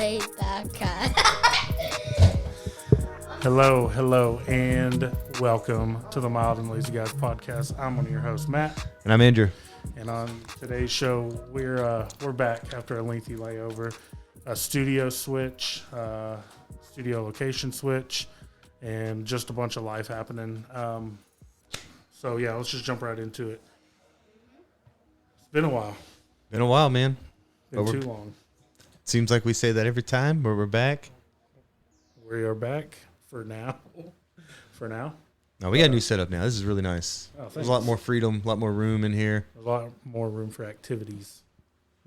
laid back guy. Hello, and welcome to the Mild and Lazy Guys podcast. I'm one of your hosts, Matt, And I'm Andrew. and on today's show, we're back after a lengthy layover, a studio switch, studio location switch, and just a bunch of life happening. So yeah, let's just jump right into it. It's been a while. Been a while, man. Been too long. Seems like we say that every time, but we're back. We are back for now. For now. No, we got a new setup now. This is really nice. Oh, There's a lot more freedom, a lot more room in here. A lot more room for activities.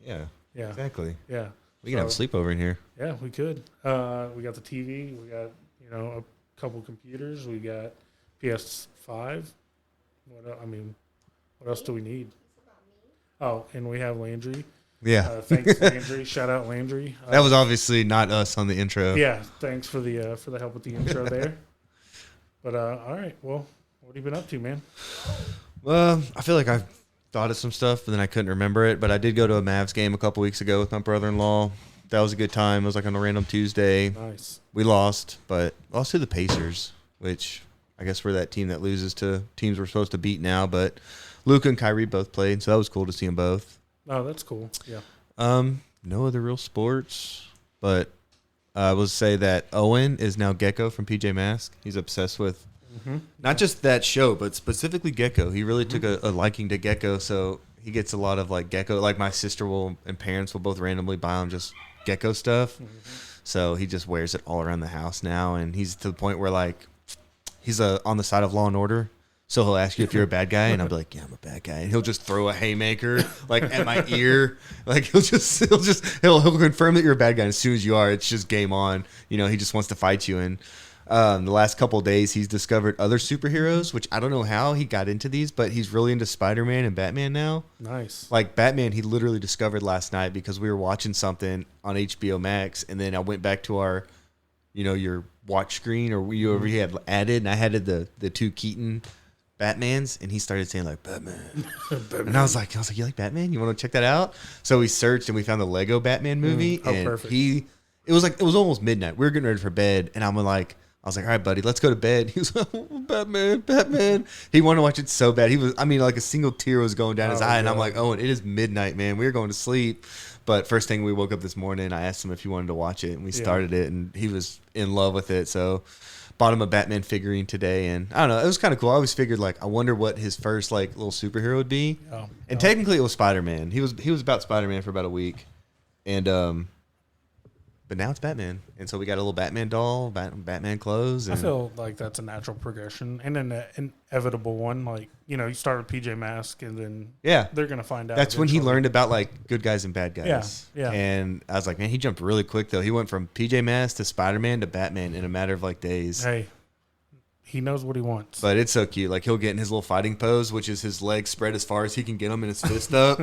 Yeah, Yeah. exactly. Yeah. We can have a sleepover in here. Yeah, we could. We got the TV. We got, a couple computers. We got PS5. What else do we need? Oh, and we have Landry. Yeah. Thanks, Landry. Shout out, Landry. That was obviously not us on the intro. Yeah, thanks for the help with the intro there. But all right, well, what have you been up to, man? Well, I feel like I've thought of some stuff, but then I couldn't remember it. But I did go to a Mavs game a couple weeks ago with my brother-in-law. That was a good time. It was like on a random Tuesday. Nice. We lost, but lost to the Pacers, which I guess we're that team that loses to teams we're supposed to beat now. But Luka and Kyrie both played, so that was cool to see them both. Oh, that's cool. Yeah. No other real sports, but I will say that Owen is now Gecko from PJ Masks. He's obsessed with not just that show, but specifically Gecko. He really took a liking to Gecko, so he gets a lot of like Gecko. Like my sister and parents will both randomly buy him just Gecko stuff. So he just wears it all around the house now, and he's to the point where like he's on the side of Law and Order. So he'll ask you if you're a bad guy, and I'll be like, "Yeah, I'm a bad guy." And he'll just throw a haymaker like at my ear, like he'll confirm that you're a bad guy. And as soon as you are, it's just game on. He just wants to fight you. And the last couple of days, he's discovered other superheroes, which I don't know how he got into these, but he's really into Spider-Man and Batman now. Nice. Like Batman, he literally discovered last night because we were watching something on HBO Max, and then I went back to our, your watch screen or wherever he had added, and I had the two Keaton Batmans, and he started saying like Batman. And I was like, you like Batman? You want to check that out? So we searched and we found the Lego Batman movie. And perfect. It was almost midnight. We were getting ready for bed, and I was like, all right, buddy, let's go to bed. He was like, Batman. He wanted to watch it so bad. Like a single tear was going down his eye, and I'm like, Owen, it is midnight, man. We were going to sleep. But first thing we woke up this morning, I asked him if he wanted to watch it, and we started it, and he was in love with it. So bought him a Batman figurine today, and I don't know, it was kind of cool. I always figured like I wonder what his first like little superhero would be. Technically it was Spider-Man. He was about Spider-Man for about a week, and but now it's Batman, and so we got a little Batman doll, Batman clothes. And I feel like that's a natural progression and an inevitable one. Like you start with PJ Masks, and then they're gonna find out. That's eventually. when he learned about like good guys and bad guys. Yeah. And I was like, man, he jumped really quick though. He went from PJ Masks to Spider-Man to Batman in a matter of like days. Hey, he knows what he wants. But it's so cute. Like he'll get in his little fighting pose, which is his legs spread as far as he can get them and his fist up.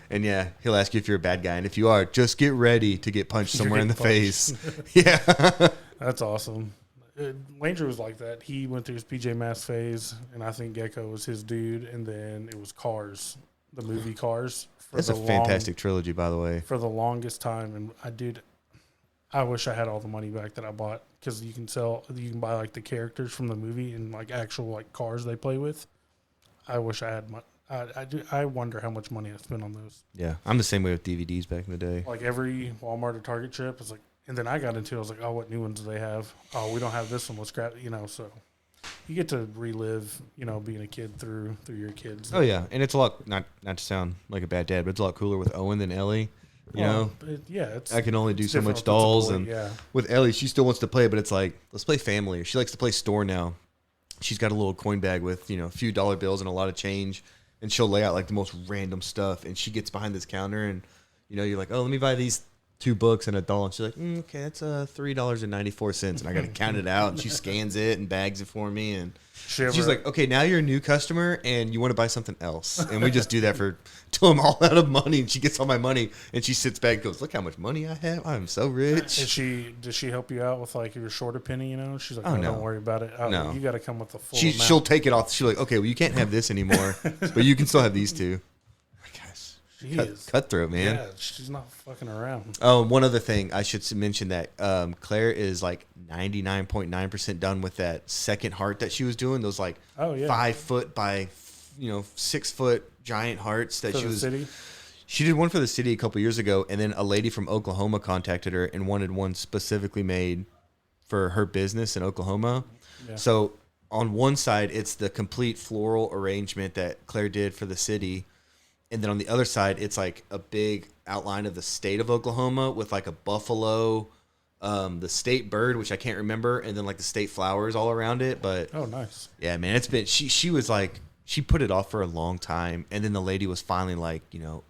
And yeah, he'll ask you if you're a bad guy, and if you are, just get ready to get punched somewhere in the face. Yeah, that's awesome. Landry was like that. He went through his PJ Masks phase, and I think Gecko was his dude. And then it was Cars, the movie Cars. That's a fantastic trilogy, by the way. For the longest time, and I wish I had all the money back that I bought, because you can buy like the characters from the movie and like actual like cars they play with. I wish I had money. I wonder how much money I spent on those. Yeah, I'm the same way with DVDs back in the day. Like every Walmart or Target trip was like, and then I got into it. I was like, oh, what new ones do they have? Oh, we don't have this one. Let's grab. So you get to relive, being a kid through your kids. Oh yeah, and it's a lot not to sound like a bad dad, but it's a lot cooler with Owen than Ellie. I can only do so much dolls, and with Ellie, she still wants to play, but it's like, let's play family. She likes to play store now. She's got a little coin bag with a few dollar bills and a lot of change, and she'll lay out like the most random stuff, and she gets behind this counter, and you're like, oh, let me buy these 2 books and a doll, and she's like, okay, that's $3.94, and I got to count it out, and she scans it and bags it for me, and she's like, okay, now you're a new customer and you want to buy something else. And we just do that till I'm all out of money, and she gets all my money, and she sits back and goes, look how much money I have. I'm so rich. Does she help you out with like your shorter penny, She's like, no, don't worry about it. No. You got to come with the full She'll take it off. She's like, okay, well, you can't have this anymore, but you can still have these 2. Gosh, She is cutthroat, man. Yeah, she's not fucking around. Oh, one other thing I should mention that Claire is like 99.9% done with that second heart that she was doing. Those like 5 foot by 6 foot giant hearts that she was. City? She did one for the city a couple years ago, and then a lady from Oklahoma contacted her and wanted one specifically made for her business in Oklahoma. Yeah. So on one side, it's the complete floral arrangement that Claire did for the city. And then on the other side, it's like a big outline of the state of Oklahoma with like a buffalo, the state bird, which I can't remember, and then like the state flowers all around it. But oh, nice. Yeah, man, it's been she was like she put it off for a long time, and then the lady was finally like,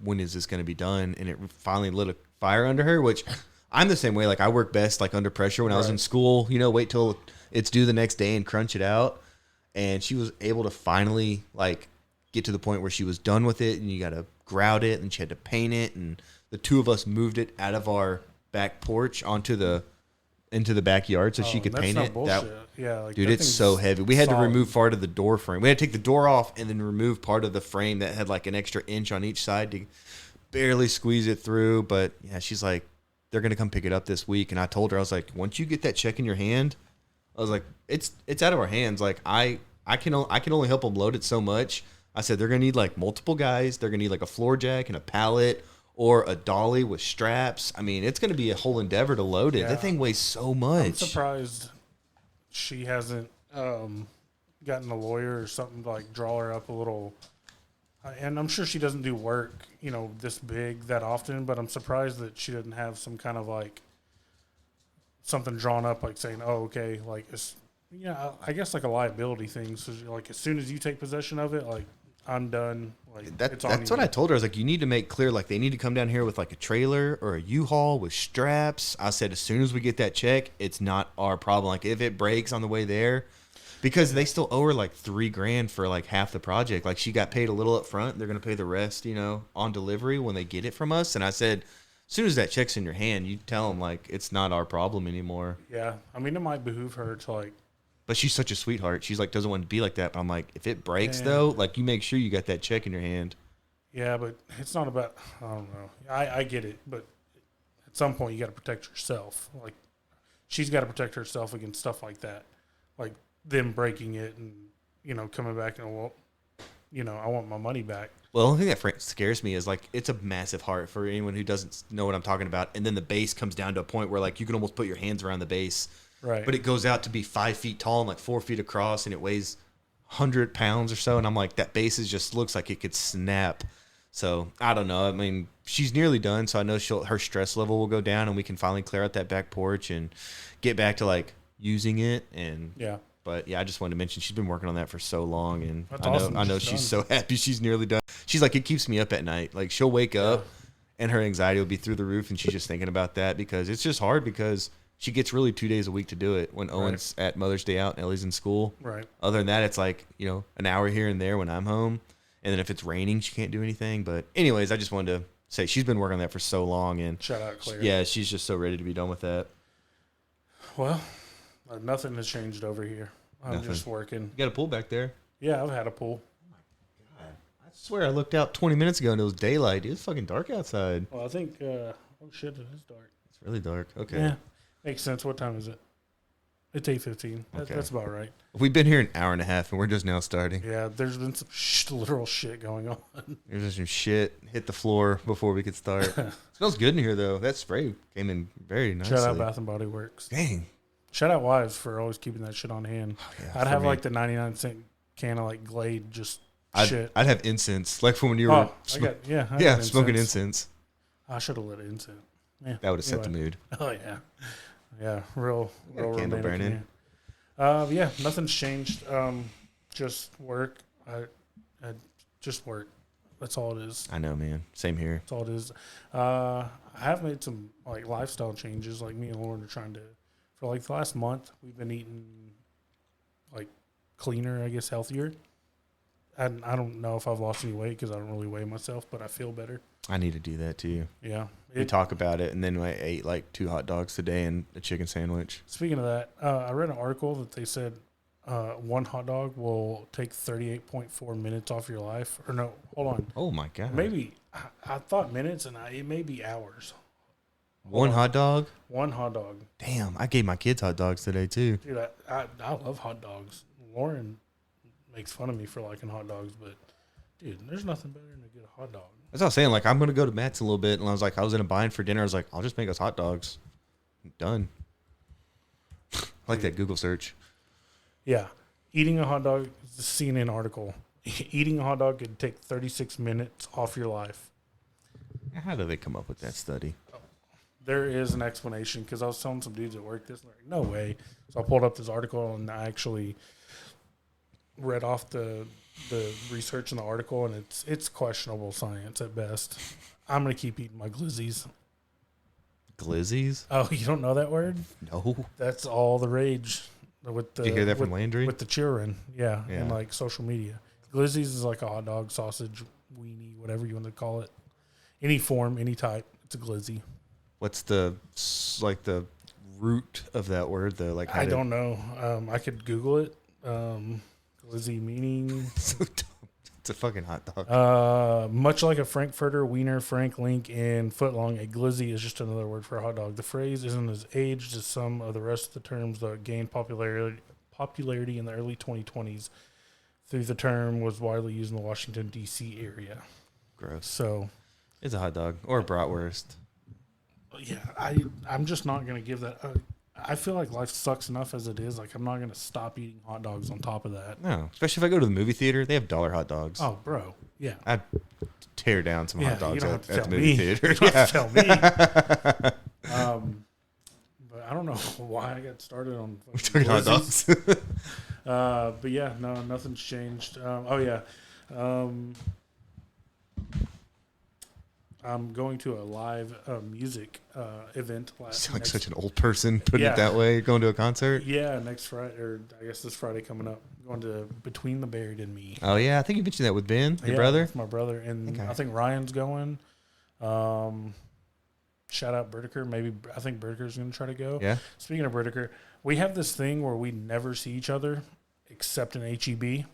when is this going to be done? And it finally lit a fire under her. Which I'm the same way. Like I work best like under pressure when I was in school. Wait till it's due the next day and crunch it out. And she was able to finally like get to the point where she was done with it, and you got to grout it, and she had to paint it, and the two of us moved it out of our back porch into the backyard so she could paint it. Dude, it's so heavy. We had to remove part of the door frame. We had to take the door off and then remove part of the frame that had like an extra inch on each side to barely squeeze it through. But yeah, she's like, they're gonna come pick it up this week, and I told her, I was like, once you get that check in your hand, I was like, it's out of our hands. Like I can only help them load it so much. I said they're going to need like multiple guys. They're going to need like a floor jack and a pallet or a dolly with straps. I mean, it's going to be a whole endeavor to load it. Yeah. That thing weighs so much. I'm surprised she hasn't gotten a lawyer or something to like draw her up a little. And I'm sure she doesn't do work, this big that often, but I'm surprised that she didn't have some kind of like something drawn up like saying, oh, okay, like it's, I guess like a liability thing. So like as soon as you take possession of it, like I'm done. Like that's what I told her. I was like, you need to make clear, like they need to come down here with like a trailer or a U-Haul with straps. I said, as soon as we get that check, it's not our problem. Like if it breaks on the way there, because they still owe her like $3,000 for like half the project. Like she got paid a little up front. They're going to pay the rest, on delivery when they get it from us. And I said, as soon as that check's in your hand, you tell them like, it's not our problem anymore. Yeah. I mean, it might behoove her to like, but she's such a sweetheart. She's like, doesn't want to be like that. But I'm like, if it breaks though, like you make sure you got that check in your hand. Yeah, but it's not about, I don't know. I get it. But at some point you got to protect yourself. Like she's got to protect herself against stuff like that. Like them breaking it and, coming back and, well, I want my money back. Well, the only thing that scares me is like, it's a massive heart for anyone who doesn't know what I'm talking about. And then the base comes down to a point where like you can almost put your hands around the base. Right. But it goes out to be 5 feet tall and like 4 feet across, and it weighs 100 pounds or so. And I'm like, that base just looks like it could snap. So I don't know. I mean, she's nearly done, so I know her stress level will go down, and we can finally clear out that back porch and get back to like using it. And yeah. But yeah, I just wanted to mention she's been working on that for so long, and that's awesome. I know she's so happy she's nearly done. She's like, it keeps me up at night. Like she'll wake up, and her anxiety will be through the roof, and she's just thinking about that because it's just hard because she gets really 2 days a week to do it when Owen's at Mother's Day out and Ellie's in school. Right. Other than that, it's like, an hour here and there when I'm home. And then if it's raining, she can't do anything. But anyways, I just wanted to say she's been working on that for so long. And shout out Claire. Yeah, she's just so ready to be done with that. Well, nothing has changed over here. I'm just working. You got a pool back there? Yeah, I've had a pool. Oh my God. I swear I looked out 20 minutes ago and it was daylight. It was fucking dark outside. Well, I think, oh shit, it is dark. It's really dark. Okay. Yeah. Makes sense. What time is it? It's 8:15. Okay. That's about right. We've been here an hour and a half, and we're just now starting. Yeah, there's been some literal shit going on. There's just some shit hit the floor before we could start. Smells good in here, though. That spray came in very nicely. Shout out Bath and Body Works. Dang. Shout out Wives for always keeping that shit on hand. Oh, yeah, I'd have like the 99-cent can of like Glade shit. I'd have incense, like from when you were smoking incense. I should have lit incense. Yeah, that would have set the mood. Oh yeah, yeah, real candle burning. Yeah, nothing's changed. Just work. I just work. That's all it is. I know, man. Same here. That's all it is. I have made some like lifestyle changes. Like me and Lauren are trying to, for like the last month, we've been eating like cleaner, I guess, healthier. And I don't know if I've lost any weight because I don't really weigh myself, but I feel better. I need to do that too. Yeah. We talk about it, and then I ate like 2 hot dogs today and a chicken sandwich. Speaking of that, I read an article that they said 1 hot dog will take 38.4 minutes off your life. Or no, hold on. Oh, my God. Maybe I thought minutes, and it may be hours. One hot dog? One hot dog. Damn, I gave my kids hot dogs today, too. Dude, I love hot dogs. Lauren makes fun of me for liking hot dogs, but, dude, there's nothing better than a good hot dog. That's what I was saying. Like, I'm going to go to Matt's a little bit. And I was like, I was in a bind for dinner. I was like, I'll just make us hot dogs. Done. I like that Google search. Yeah. Eating a hot dog, is a CNN article. Eating a hot dog could take 36 minutes off your life. How do they come up with that study? There is an explanation because I was telling some dudes at work this, and they're like, no way. So I pulled up this article and I actually read off the research in the article, and it's questionable science at best. I'm gonna keep eating my Glizzys. Glizzys? Oh, you don't know that word? No. That's all the rage with the. Did you hear that from Landry? With the children, yeah, and like social media. Glizzies is like a hot dog, sausage, weenie, whatever you want to call it. Any form, any type, it's a glizzy. What's the root of that word though? Like I don't know. I could Google it. Glizzy meaning. So dumb. It's a fucking hot dog. Much like a Frankfurter, Wiener, Frank, Link, and footlong, a glizzy is just another word for a hot dog. The phrase isn't as aged as some of the rest of the terms that gained popularity in the early 2020s. Through the term was widely used in the Washington, D.C. area. Gross. So it's a hot dog or a bratwurst. Yeah, I'm just not going to give that. I feel like life sucks enough as it is. Like, I'm not going to stop eating hot dogs on top of that. No, especially if I go to the movie theater, they have dollar hot dogs. Oh, bro. Yeah. I'd tear down some hot dogs at the me. movie theater. You don't have to tell me. But I don't know why I got started on talking hot dogs. But yeah, no, nothing's changed. I'm going to a live music event. You sound like such an old person putting it that way. Going to a concert? Yeah, next Friday, or I guess this Friday coming up. Going to Between the Buried and Me. Oh, yeah. I think you mentioned that with Ben, your brother. It's my brother. And I think Ryan's going. Shout out Bertiker. I think Bertiker's going to try to go. Yeah. Speaking of Bertiker, we have this thing where we never see each other except in HEB.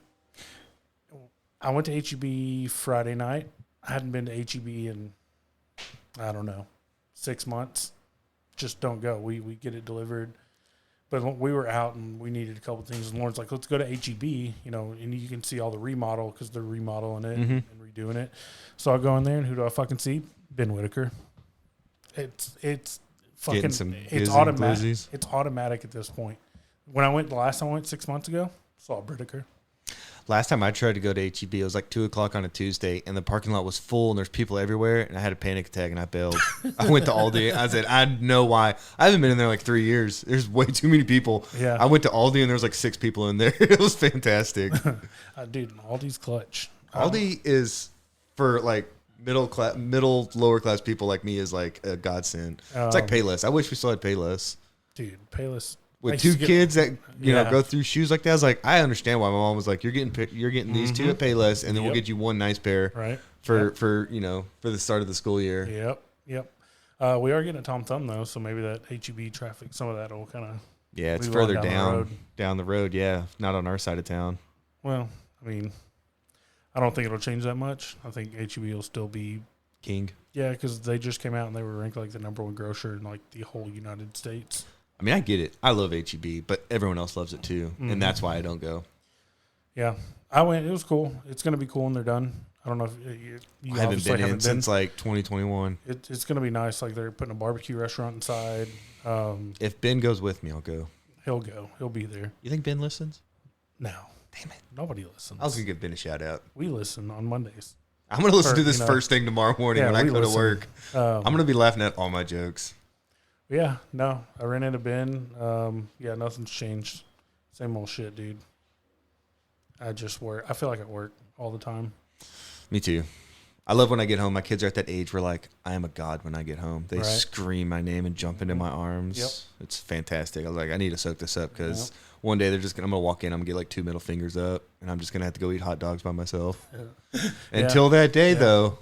I went to HEB Friday night. I hadn't been to HEB in, I don't know, 6 months. Just don't go. We get it delivered. But we were out and we needed a couple things. And Lauren's like, let's go to HEB, and you can see all the remodel because they're remodeling it and redoing it. So I go in there, and who do I fucking see? Ben Whitaker. It's fucking, it's automatic. Glizzies. It's automatic at this point. When I went the last time I went 6 months ago, saw Whitaker. Last time I tried to go to HEB, it was like 2 o'clock on a Tuesday, and the parking lot was full, and there's people everywhere, and I had a panic attack, and I bailed. I went to Aldi. I said, I know why. I haven't been in there like 3 years. There's way too many people. Yeah. I went to Aldi, and there was like 6 people in there. It was fantastic. Dude, Aldi's clutch. Aldi is for like middle, lower class people like me is like a godsend. It's like Payless. I wish we still had Payless. Dude, Payless. With 2 kids that go through shoes like that, I was like, I understand why my mom was like, you're getting these 2 at Payless, and then we'll get you 1 nice pair for the start of the school year. Yep. We are getting a Tom Thumb though, so maybe that HEB traffic, some of that will kind of it's further down the road. Yeah, not on our side of town. Well, I mean, I don't think it'll change that much. I think HEB will still be king. Yeah, because they just came out and they were ranked like the #1 grocer in like the whole United States. I mean, I get it. I love HEB, but everyone else loves it too, and that's why I don't go. Yeah, I went. It was cool. It's going to be cool when they're done. I don't know if you I haven't been in since like 2021. It's going to be nice. Like they're putting a barbecue restaurant inside. If Ben goes with me, I'll go. He'll go. He'll be there. You think Ben listens? No. Damn it. Nobody listens. I was going to give Ben a shout out. We listen on Mondays. I'm going to listen to this first thing tomorrow morning when I go to work. I'm going to be laughing at all my jokes. Yeah, no, I ran into Ben. Nothing's changed. Same old shit, dude. I just work. I feel like I work all the time. Me too. I love when I get home. My kids are at that age where, like, I am a god when I get home. They scream my name and jump into my arms. Yep. It's fantastic. I was like, I need to soak this up because one day I'm going to walk in, I'm going to get like 2 middle fingers up, and I'm just going to have to go eat hot dogs by myself. Until that day, though,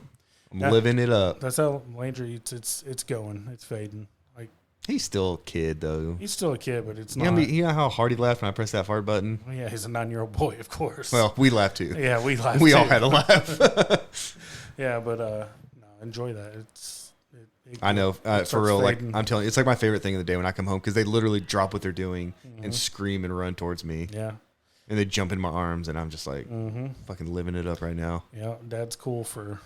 I'm living it up. That's how Landry eats. It's going. It's fading. He's still a kid, though. He's still a kid, but it's not. You know how hard he laughed when I pressed that fart button? Well, yeah, he's a 9-year-old boy, of course. Well, we laughed, too. Yeah, we laughed, We all had a laugh. Yeah, but, enjoy that. I know, it for real. fading. Like I'm telling you, it's like my favorite thing of the day when I come home because they literally drop what they're doing and scream and run towards me. Yeah. And they jump in my arms, and I'm just like fucking living it up right now. Yeah, Dad's cool for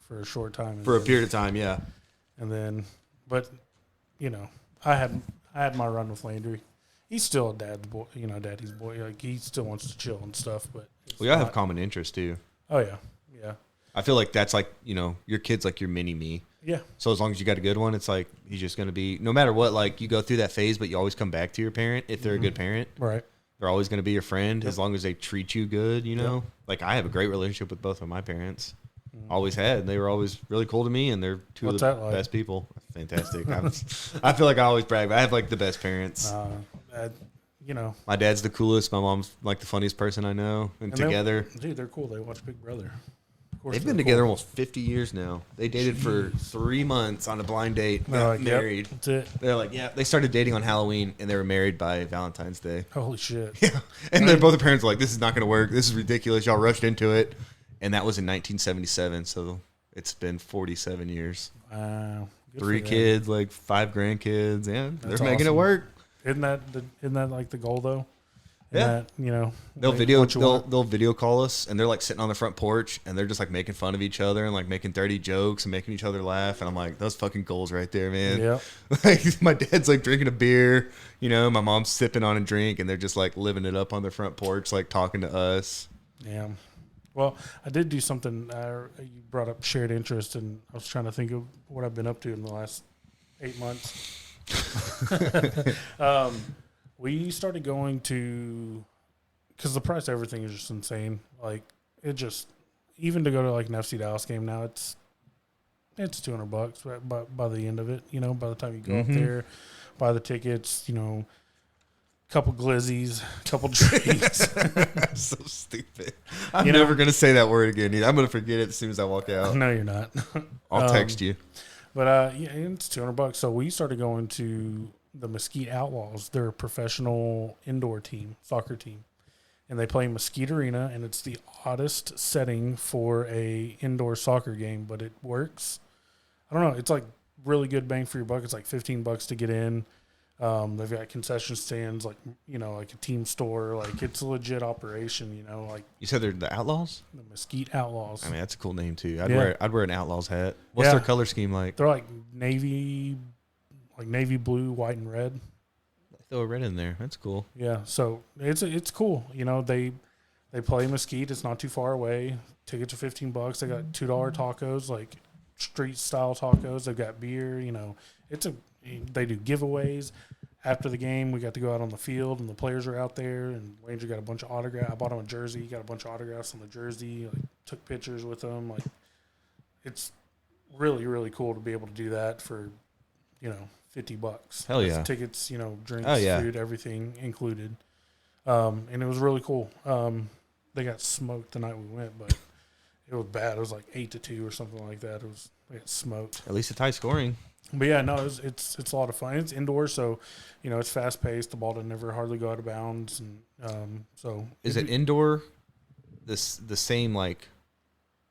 a short time. For a period of time, yeah. And then, but I had my run with Landry. He's still a dad's boy, daddy's boy. Like he still wants to chill and stuff. But We all have common interests too. Oh yeah, yeah. I feel like that's like your kid's like your mini me. Yeah. So as long as you got a good one, it's like he's just gonna be no matter what. Like you go through that phase, but you always come back to your parent if they're a good parent. Right. They're always gonna be your friend as long as they treat you good. Yep. Like I have a great relationship with both of my parents. Always had. They were always really cool to me, and they're two of the best people. Fantastic. I feel like I always brag. But I have like the best parents. My dad's the coolest. My mom's like the funniest person I know. And together, they're cool. They watch Big Brother. Of course, they've been together almost 50 years now. They dated for 3 months on a blind date. Got married. Yep, that's it. They're like, yeah. They started dating on Halloween, and they were married by Valentine's Day. Holy shit. Yeah. And then both the parents were like, this is not going to work. This is ridiculous. Y'all rushed into it. And that was in 1977, so it's been 47 years. Wow. 3 kids, like 5 grandkids. Yeah, That's they're making it awesome. work. Isn't that like the goal though? Yeah. They'll video call us, and they're like sitting on the front porch, and they're just like making fun of each other and like making dirty jokes and making each other laugh. And I'm like, those fucking goals right there, man. Yeah. Like my dad's like drinking a beer, my mom's sipping on a drink, and they're just like living it up on their front porch, like talking to us. Yeah. Well, I did do something. You brought up shared interest, and I was trying to think of what I've been up to in the last 8 months. We started going to, because the price of everything is just insane. Like even to go to like an FC Dallas game now, it's $200 by the end of it. By the time you go up there, buy the tickets, couple Glizzys, couple drinks. So stupid. I'm never going to say that word again. I'm going to forget it as soon as I walk out. No, you're not. I'll text you. But it's $200. So we started going to the Mesquite Outlaws. They're a professional indoor soccer team. And they play in Mesquite Arena, and it's the oddest setting for a indoor soccer game, but it works. I don't know. It's like really good bang for your buck. It's like $15 to get in. They've got concession stands, like a team store. Like it's a legit operation. Like you said they're the Outlaws. The Mesquite Outlaws. I mean, that's a cool name too. I'd wear an Outlaws hat. What's their color scheme like? They're like navy blue, white, and red. Throw a red in there. That's cool. Yeah, so it's cool. They play Mesquite. It's not too far away. Tickets are $15. They got $2 tacos, like street style tacos. They've got beer. They do giveaways. After the game, we got to go out on the field, and the players are out there, and Ranger got a bunch of autographs. I bought him a jersey. He got a bunch of autographs on the jersey. Like, took pictures with them. Like, it's really, really cool to be able to do that for, $50. Hell yeah. Tickets, drinks, food, everything included. And it was really cool. They got smoked the night we went, but it was bad. It was like 8-2 or something like that. They got smoked. At least it's high scoring. But yeah, no, it's a lot of fun. It's indoors, so it's fast paced. The ball doesn't never hardly go out of bounds, and so is it indoor? The same like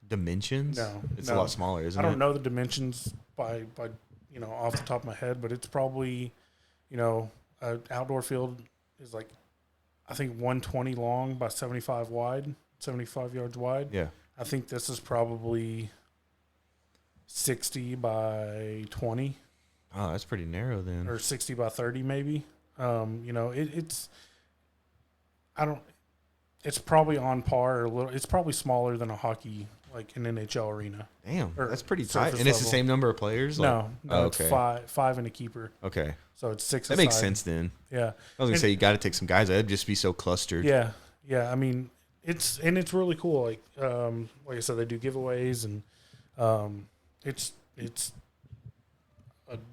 dimensions? No, it's a lot smaller, isn't it? I don't know the dimensions by off the top of my head, but it's probably an outdoor field is like I think 120 long by 75 wide, 75 yards wide. Yeah, I think this is probably 60 by 20. Oh, that's pretty narrow then. Or 60 by 30 maybe. It's probably on par or a little. It's probably smaller than a hockey, like an NHL arena. Damn, that's pretty tight. And it's the same number of players? No, okay. It's five and a keeper. Okay. So it's 6 That makes sense then. Yeah. I was going to say you got to take some guys. That'd just be so clustered. Yeah. Yeah. I mean, it's really cool. Like I said, they do giveaways and it's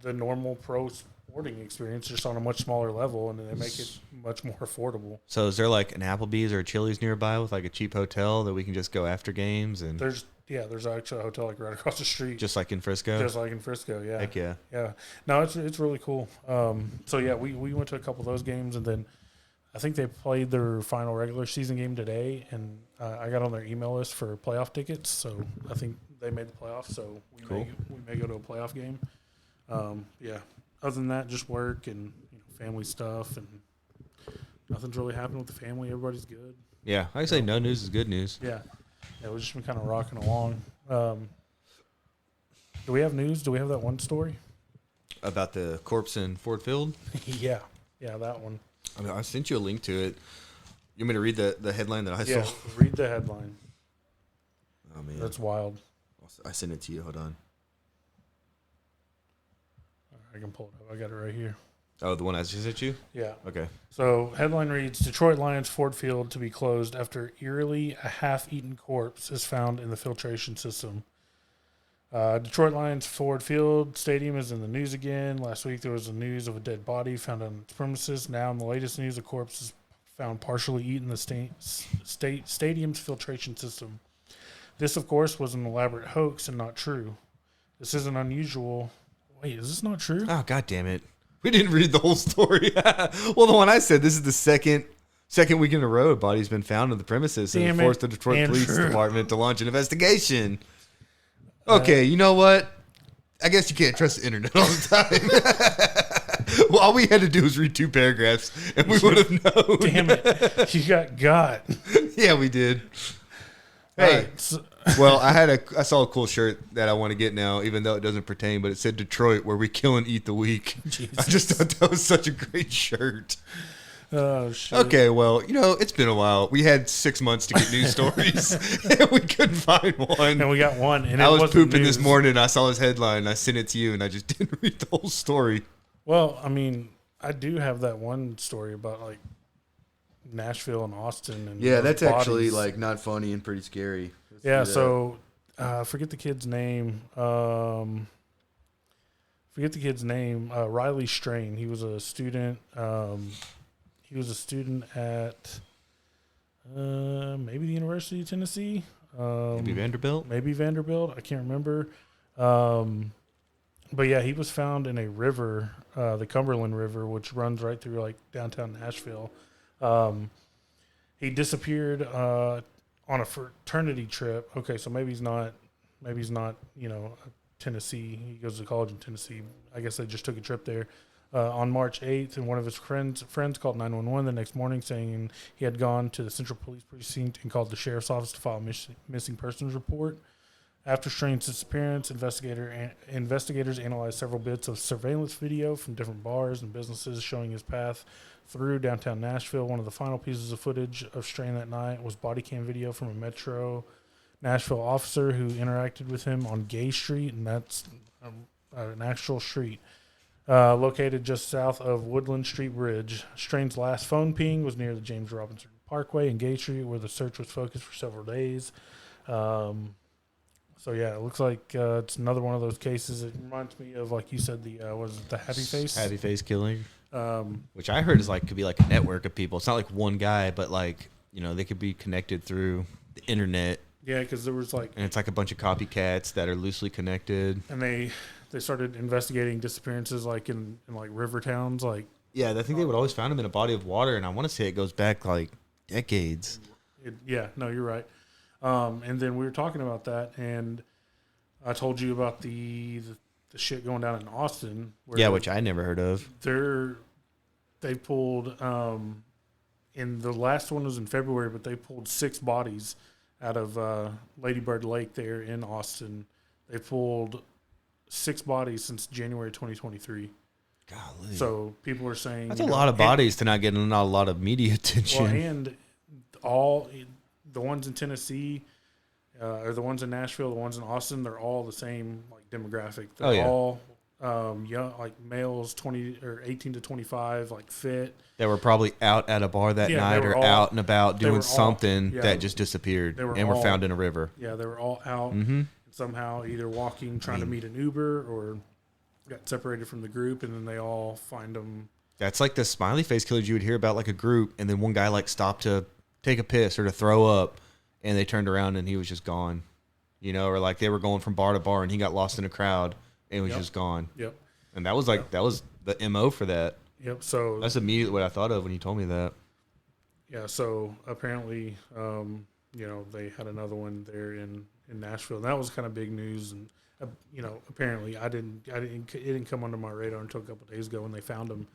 the normal pro sporting experience just on a much smaller level, and they make it much more affordable. So is there like an Applebee's or a Chili's nearby with like a cheap hotel that we can just go after games? And there's actually a hotel like right across the street. Just like in Frisco? Just like in Frisco, yeah. Heck yeah. Yeah. No, it's really cool. So yeah, we went to a couple of those games, and then I think they played their final regular season game today, and I got on their email list for playoff tickets. So I think they made the playoffs, so Cool. we may go to a playoff game. Yeah. Other than that, just work and family stuff, and nothing's really happened with the family. Everybody's good. Yeah, I say no news is good news. Yeah. Yeah, we've just been kind of rocking along. Do we have news? Do we have that one story? About the corpse in Ford Field? Yeah, that one. I mean, I sent you a link to it. You want me to read the headline that I Yeah, saw? read the headline. Oh, man. That's wild. I sent it to you. Hold on. I can pull it up. I got it right here. Oh, the one I just sent you? Yeah. Okay. So, headline reads, Detroit Lions Ford Field to be closed after eerily a half-eaten corpse is found in the filtration system. Detroit Lions Ford Field Stadium is in the news again. Last week there was the news of a dead body found on its premises. Now in the latest news, a corpse is found partially eaten in the stadium's filtration system. This, of course, was an elaborate hoax and not true. This isn't unusual. Wait, is this not true? Oh, God damn it. We didn't read the whole story. Well, the one I said, this is the second week in a row a body's been found on the premises and forced the Detroit Police Department to launch an investigation. Okay, you know what? I guess you can't trust the internet all the time. Well, all we had to do was read 2 paragraphs, and we would have known. Damn it. You got. Yeah, we did. Hey, right, so, well, I saw a cool shirt that I want to get now, even though it doesn't pertain, but it said Detroit, where we kill and eat the weak. Jesus. I just thought that was such a great shirt. Oh, shit. Okay, well, it's been a while. We had 6 months to get news stories, and we couldn't find one. And we got one. And I it was wasn't pooping news. this morning, and I saw his headline, and I sent it to you, and I just didn't read the whole story. Well, I mean, I do have that one story about, like, Nashville and Austin. And Yeah, that's bodies. actually, like, not funny and pretty scary. Yeah, so forget the kid's name. Riley Strain. He was a student. He was a student at maybe the University of Tennessee. Maybe Vanderbilt? Maybe Vanderbilt. I can't remember. But yeah, he was found in a river, the Cumberland River, which runs right through like downtown Nashville. He disappeared on a fraternity trip. Okay, so maybe he's not, Tennessee. He goes to college in Tennessee. I guess they just took a trip there. On March 8th, and one of his friends called 911 the next morning saying he had gone to the Central Police Precinct and called the sheriff's office to file a missing persons report. After Strain's disappearance, investigators analyzed several bits of surveillance video from different bars and businesses showing his path through downtown Nashville. One of the final pieces of footage of Strain that night was body cam video from a Metro Nashville officer who interacted with him on Gay Street, and that's an actual street. Located just south of Woodland Street Bridge. Strain's last phone ping was near the James Robinson Parkway and Gay Street, where the search was focused for several days. So yeah, it looks like it's another one of those cases. It reminds me of, like you said, the was it the Happy Face killing, which I heard is could be like a network of people. It's not like one guy, but they could be connected through the internet. Yeah, because there was and it's like a bunch of copycats that are loosely connected, and they started investigating disappearances in river towns. Yeah, I think they would always find them in a body of water, and I want to say it goes back decades. No, you're right. And then we were talking about that, and I told you about the shit going down in Austin. Which I never heard of. They pulled, and the last one was in February, but they pulled 6 bodies out of Lady Bird Lake there in Austin. They pulled 6 bodies since January 2023. Golly. So people are saying that's a lot of bodies to not get not a lot of media attention. Well, and all the ones in Tennessee, or the ones in Nashville, the ones in Austin, they're all the same demographic. They're all young, males 18 to 25, fit. They were probably out at a bar that night or out and about doing something that just disappeared and were found in a river. Yeah, they were all out somehow, either walking, trying to meet an Uber, or got separated from the group, and then they all find them. That's like the smiley face killers you would hear about, a group, and then one guy stopped to take a piss or to throw up, and they turned around and he was just gone, or they were going from bar to bar and he got lost in a crowd and was just gone. Yep. And that was that was the MO for that. Yep. So that's immediately what I thought of when you told me that. Yeah. So apparently, they had another one there in in Nashville. And that was kind of big news. And apparently it didn't come under my radar until a couple of days ago when they found him.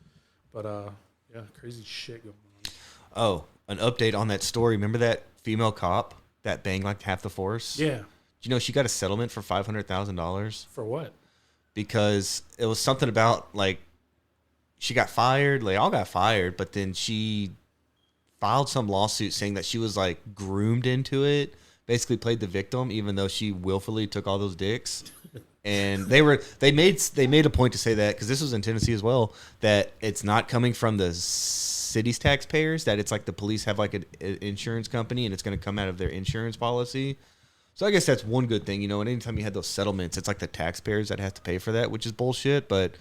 But yeah, crazy shit going on. Oh, an update on that story. Remember that female cop that banged like half the force? Yeah. You know, she got a settlement for $500,000. For what? Because it was something about like she got fired. They all got fired, but then she filed some lawsuit saying that she was like groomed into it. Basically, played the victim, even though she willfully took all those dicks. And they made a point to say that, because this was in Tennessee as well, that it's not coming from the city's taxpayers. That it's like the police have like an insurance company, and it's going to come out of their insurance policy. So I guess that's one good thing, and anytime you had those settlements, it's like the taxpayers that have to pay for that, which is bullshit. But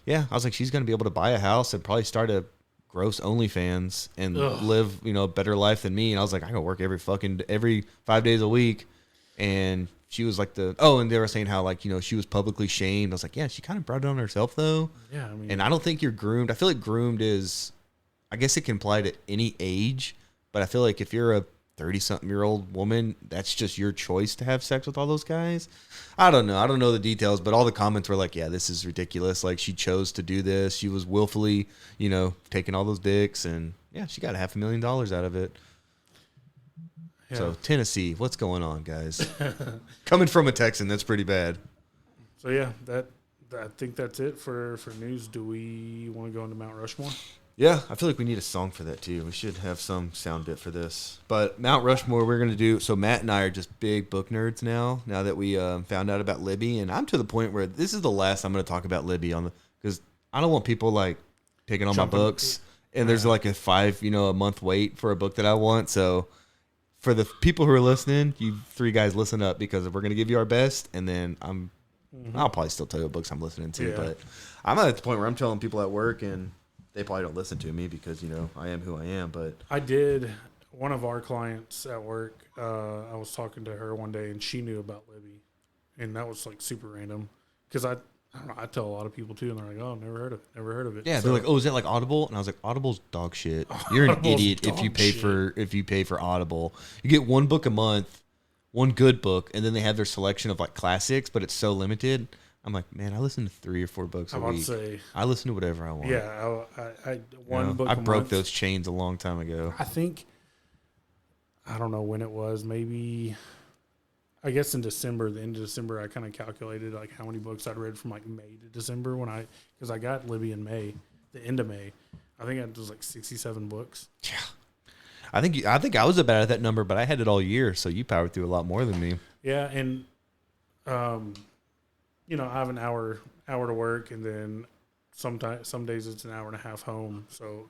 yeah, I was like, she's going to be able to buy a house and probably start a gross OnlyFans and live, a better life than me. And I was like, I go work every 5 days a week. And she was like and they were saying how like, she was publicly shamed. I was like, yeah, she kind of brought it on herself though. Yeah. I mean, and I don't think you're groomed. I feel like groomed is, I guess it can apply to any age, but I feel like if you're a 30-something-year-old woman, that's just your choice to have sex with all those guys. I don't know the details, but all the comments were like, yeah, this is ridiculous. Like, she chose to do this. She was willfully, taking all those dicks, and yeah, she got $500,000 out of it. Yeah. So Tennessee, what's going on, guys? Coming from a Texan, that's pretty bad. So yeah, I think that's it for news. Do we want to go into Mount Rushmore? Yeah, I feel like we need a song for that, too. We should have some sound bit for this. But Mount Rushmore, we're going to do... So Matt and I are just big book nerds now that we found out about Libby. And I'm to the point where this is the last I'm going to talk about Libby because I don't want people, like, picking on my books. And there's, like, a month wait for a book that I want. So for the people who are listening, you three guys listen up, because we're going to give you our best. And then I'll probably still tell you what books I'm listening to. Yeah. But I'm at the point where I'm telling people at work, and they probably don't listen to me because, I am who I am. But I did. One of our clients at work, I was talking to her one day, and she knew about Libby. And that was, like, super random. Because I don't know, I tell a lot of people, too, and they're like, oh, never heard of it. Yeah, so, they're like, oh, is that like Audible? And I was like, Audible's dog shit. You're an idiot if you pay for Audible. You get one book a month, one good book, and then they have their selection of, like, classics, but it's so limited. I'm like, man, I listen to 3 or 4 books a week. I listen to whatever I want. Yeah, one book. I broke those chains a long time ago. I think, I don't know when it was. Maybe, I guess in December, the end of December, I kind of calculated like how many books I'd read from like May to December because I got Libby in May, the end of May. I think it was like 67 books. Yeah, I think I was about at that number, but I had it all year, so you powered through a lot more than me. Yeah, and I have an hour to work, and then some days it's an hour and a half home. So,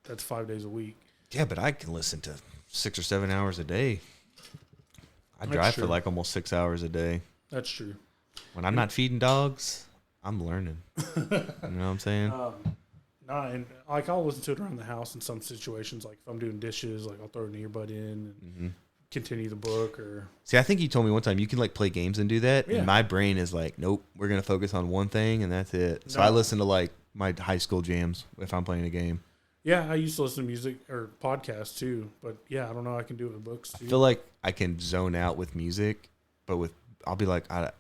that's 5 days a week. Yeah, but I can listen to 6 or 7 hours a day. I drive for like almost 6 hours a day. That's true. When I'm not feeding dogs, I'm learning. You know what I'm saying? And like I'll listen to it around the house in some situations. Like if I'm doing dishes, like I'll throw an earbud in and continue the book. Or see, I think you told me one time you can like play games and do that. Yeah. And my brain is like, nope, we're gonna focus on one thing and that's it. So I listen to like my high school jams if I'm playing a game. Yeah, I used to listen to music or podcasts too, but yeah, I don't know. I can do it with books too. I feel like I can zone out with music, but I'll be like, I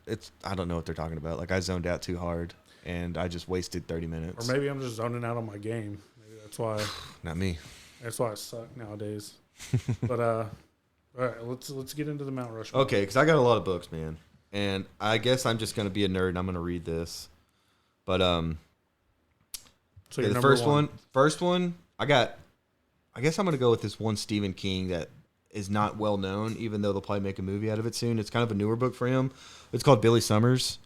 don't know what they're talking about. Like I zoned out too hard and I just wasted 30 minutes. Or maybe I'm just zoning out on my game. Maybe that's why. Not me. That's why I suck nowadays. But all right, let's get into the Mount Rushmore. Okay, because I got a lot of books, man, and I guess I'm just gonna be a nerd and I'm gonna read this. But so okay, the first one, I guess I'm going to go with this one Stephen King that is not well known, even though they'll probably make a movie out of it soon. It's kind of a newer book for him. It's called Billy Summers,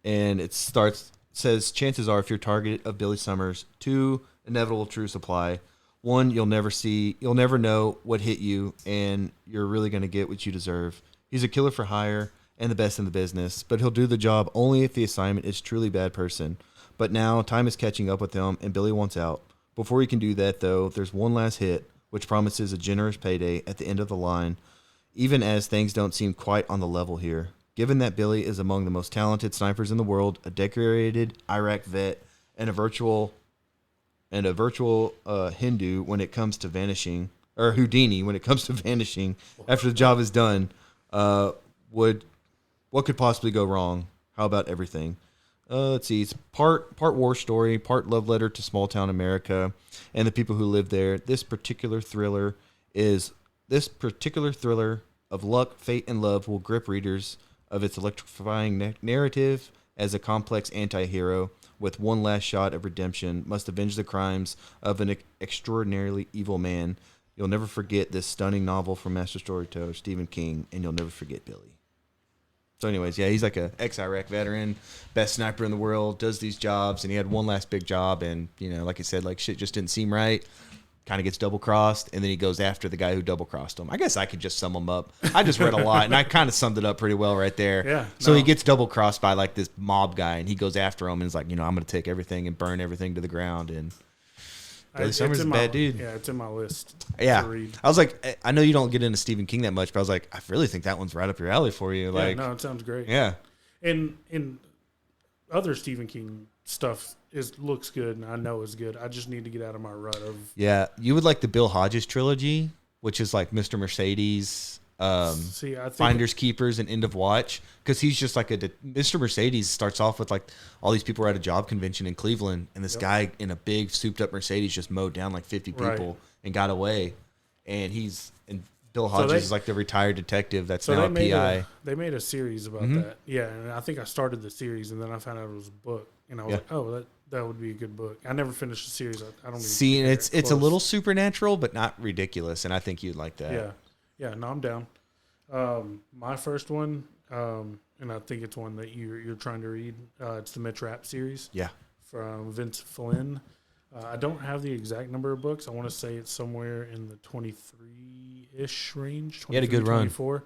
and it says, chances are if you're target of Billy Summers, 2 inevitable truths apply. 1, you'll never know what hit you, and you're really going to get what you deserve. He's a killer for hire and the best in the business, but he'll do the job only if the assignment is truly bad person. But now time is catching up with him, and Billy wants out. Before he can do that, though, there's one last hit, which promises a generous payday at the end of the line, even as things don't seem quite on the level here. Given that Billy is among the most talented snipers in the world, a decorated Iraq vet, and a virtual Hindu when it comes to vanishing, or Houdini when it comes to vanishing after the job is done, what could possibly go wrong? How about everything? Let's see. It's part war story, part love letter to small town America and the people who live there. This particular thriller of luck, fate, and love will grip readers of its electrifying narrative as a complex anti-hero with one last shot of redemption must avenge the crimes of an extraordinarily evil man. You'll never forget this stunning novel from master storyteller Stephen King, and you'll never forget Billy. So anyways, yeah, he's like a ex-Iraq veteran, best sniper in the world, does these jobs, and he had one last big job, and, you know, like I said, like shit just didn't seem right. Kind of gets double-crossed, and then he goes after the guy who double-crossed him. I guess I could just sum him up. I just read a lot, and I kind of summed it up pretty well right there. Yeah. So he gets double-crossed by, like, this mob guy, and he goes after him, and is like, you know, I'm going to take everything and burn everything to the ground, and Billy Summers is a bad dude. Yeah, it's in my list. Yeah. To read. I was like, I know you don't get into Stephen King that much, but I was like, I really think that one's right up your alley for you. Like, no, it sounds great. Yeah. And other Stephen King stuff looks good, and I know is good. I just need to get out of my rut of. Yeah, you would like the Bill Hodges trilogy, which is like Mr. Mercedes, I think Finders Keepers, and End of Watch, because he's just like Mr. Mercedes starts off with like all these people are at a job convention in Cleveland, and this guy in a big souped up Mercedes just mowed down like 50 people and got away, and Bill Hodges is like the retired detective that's now a PI. They made a series about that. Yeah, and I think I started the series, and then I found out it was a book, and I was like, oh, that would be a good book. I never finished the series. I don't see, and it's a little supernatural, but not ridiculous, and I think you'd like that. Yeah. No, I'm down. My first one, and I think it's one that you're trying to read. It's the Mitch Rapp series. Yeah, from Vince Flynn. I don't have the exact number of books. I want to say it's somewhere in the 23-ish range. He had a good 24. Run.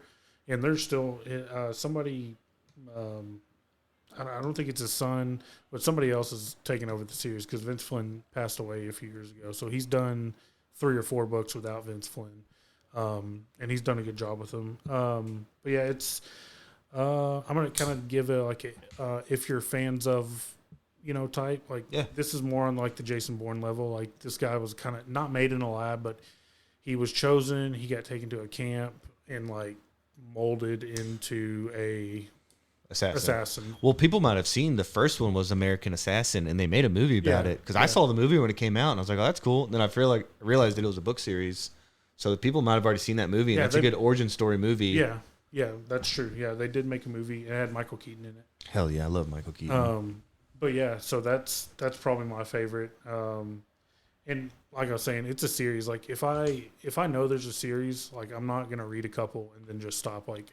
And there's still somebody, I don't think it's his son, but somebody else is taking over the series because Vince Flynn passed away a few years ago. So he's done 3 or 4 books without Vince Flynn. And he's done a good job with them. But yeah, it's I'm going to kind of give it if you're fans of, you know, type, this is more on like the Jason Bourne level. Like this guy was kind of not made in a lab, but he was chosen. He got taken to a camp and like molded into a assassin. Well, people might have seen the first one was American Assassin, and they made a movie about it because I saw the movie when it came out, and I was like, oh, that's cool. And then I realized that it was a book series, so the people might have already seen that movie, and that's a good origin story movie. Yeah, that's true. Yeah, they did make a movie. It had Michael Keaton in it. Hell yeah, I love Michael Keaton. But yeah, so that's probably my favorite. And like I was saying, it's a series. Like if I know there's a series, like I'm not gonna read a couple and then just stop. Like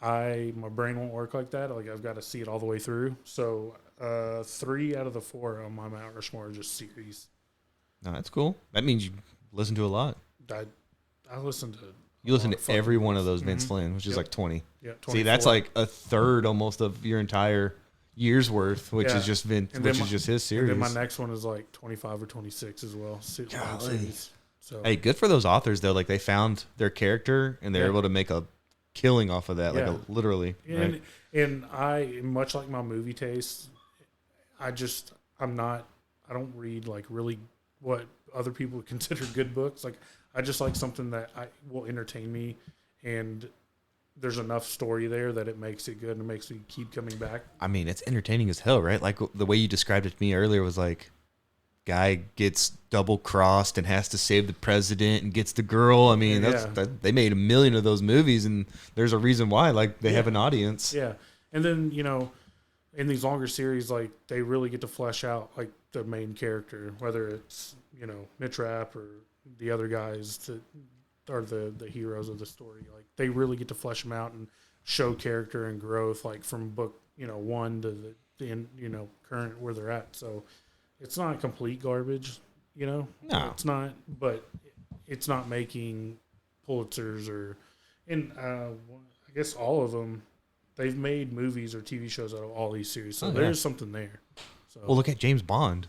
my brain won't work like that. Like I've got to see it all the way through. So 3 out of the 4 on my Mount Rushmore are just series. No, that's cool. That means you listen to a lot. I listen to. You listen to every one of those Vince Flynn, which is like 20. Yeah, 24. See, that's like a third almost of your entire year's worth, which is just Vince, which is just his series. And then my next one is like 25 or 26 as well. So hey, good for those authors though. Like they found their character and they're able to make a killing off of that, literally. And, and I, much like my movie taste, I don't read like really what other people would consider good books. Like I just like something that will entertain me, and there's enough story there that it makes it good and it makes me keep coming back. I mean, it's entertaining as hell, right? Like the way you described it to me earlier was like, guy gets double crossed and has to save the president and gets the girl. I mean, they made a million of those movies, and there's a reason why. Like they have an audience. Yeah, and then in these longer series, like they really get to flesh out like the main character, whether it's Mitch Rapp or the other guys that are the heroes of the story. Like they really get to flesh them out and show character and growth, like from book 1 to the end, current where they're at. So it's not complete garbage, No, it's not. But it's not making Pulitzers I guess all of them. They've made movies or TV shows out of all these series, so there's something there. So, well, look at James Bond.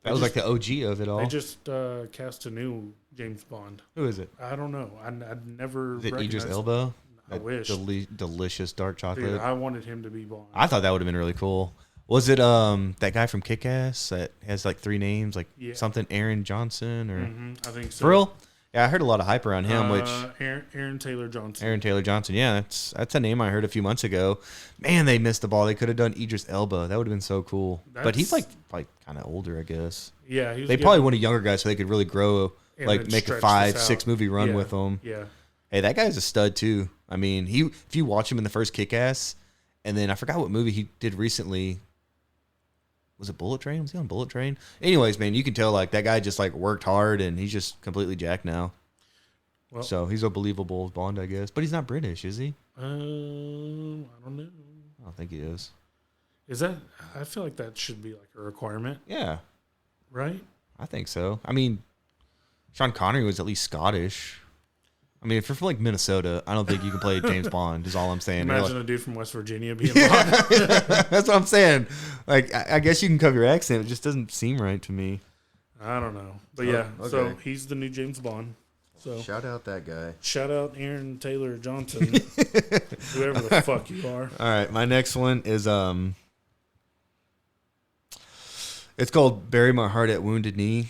That was like the OG of it all. They just cast a new James Bond. Who is it? I don't know. I'd never. Is it Idris Elba? I wish. Delicious dark chocolate. Dude, I wanted him to be Bond. I thought that would have been really cool. Was it that guy from Kick-Ass that has like 3 names, like something Aaron Johnson or? I think so. For real? Yeah, I heard a lot of hype around him, which Aaron Taylor Johnson. Aaron Taylor Johnson. Yeah, that's a name I heard a few months ago. Man, they missed the ball. They could have done Idris Elba. That would have been so cool. But he's like kind of older, I guess. Yeah, they probably wanted younger guys so they could really grow, like make a 5-6 movie run with them. Yeah. Hey, that guy's a stud too. I mean, if you watch him in the first Kick-Ass, and then I forgot what movie he did recently. Was it Bullet Train? Was he on Bullet Train? Anyways, man, you can tell like that guy just like worked hard and he's just completely jacked now. Well, so he's a believable Bond, I guess. But he's not British, is he? I don't know. I don't think he is. Is that? I feel like that should be like a requirement. Yeah. Right? I think so. I mean, Sean Connery was at least Scottish. I mean, if you're from like Minnesota, I don't think you can play James Bond. Is all I'm saying. Imagine a dude from West Virginia being Bond. That's what I'm saying. Like, I guess you can cover your accent. It just doesn't seem right to me. I don't know, but yeah. Okay. So he's the new James Bond. So shout out that guy. Shout out Aaron Taylor Johnson, whoever the fuck you are. All right, my next one is it's called "Bury My Heart at Wounded Knee."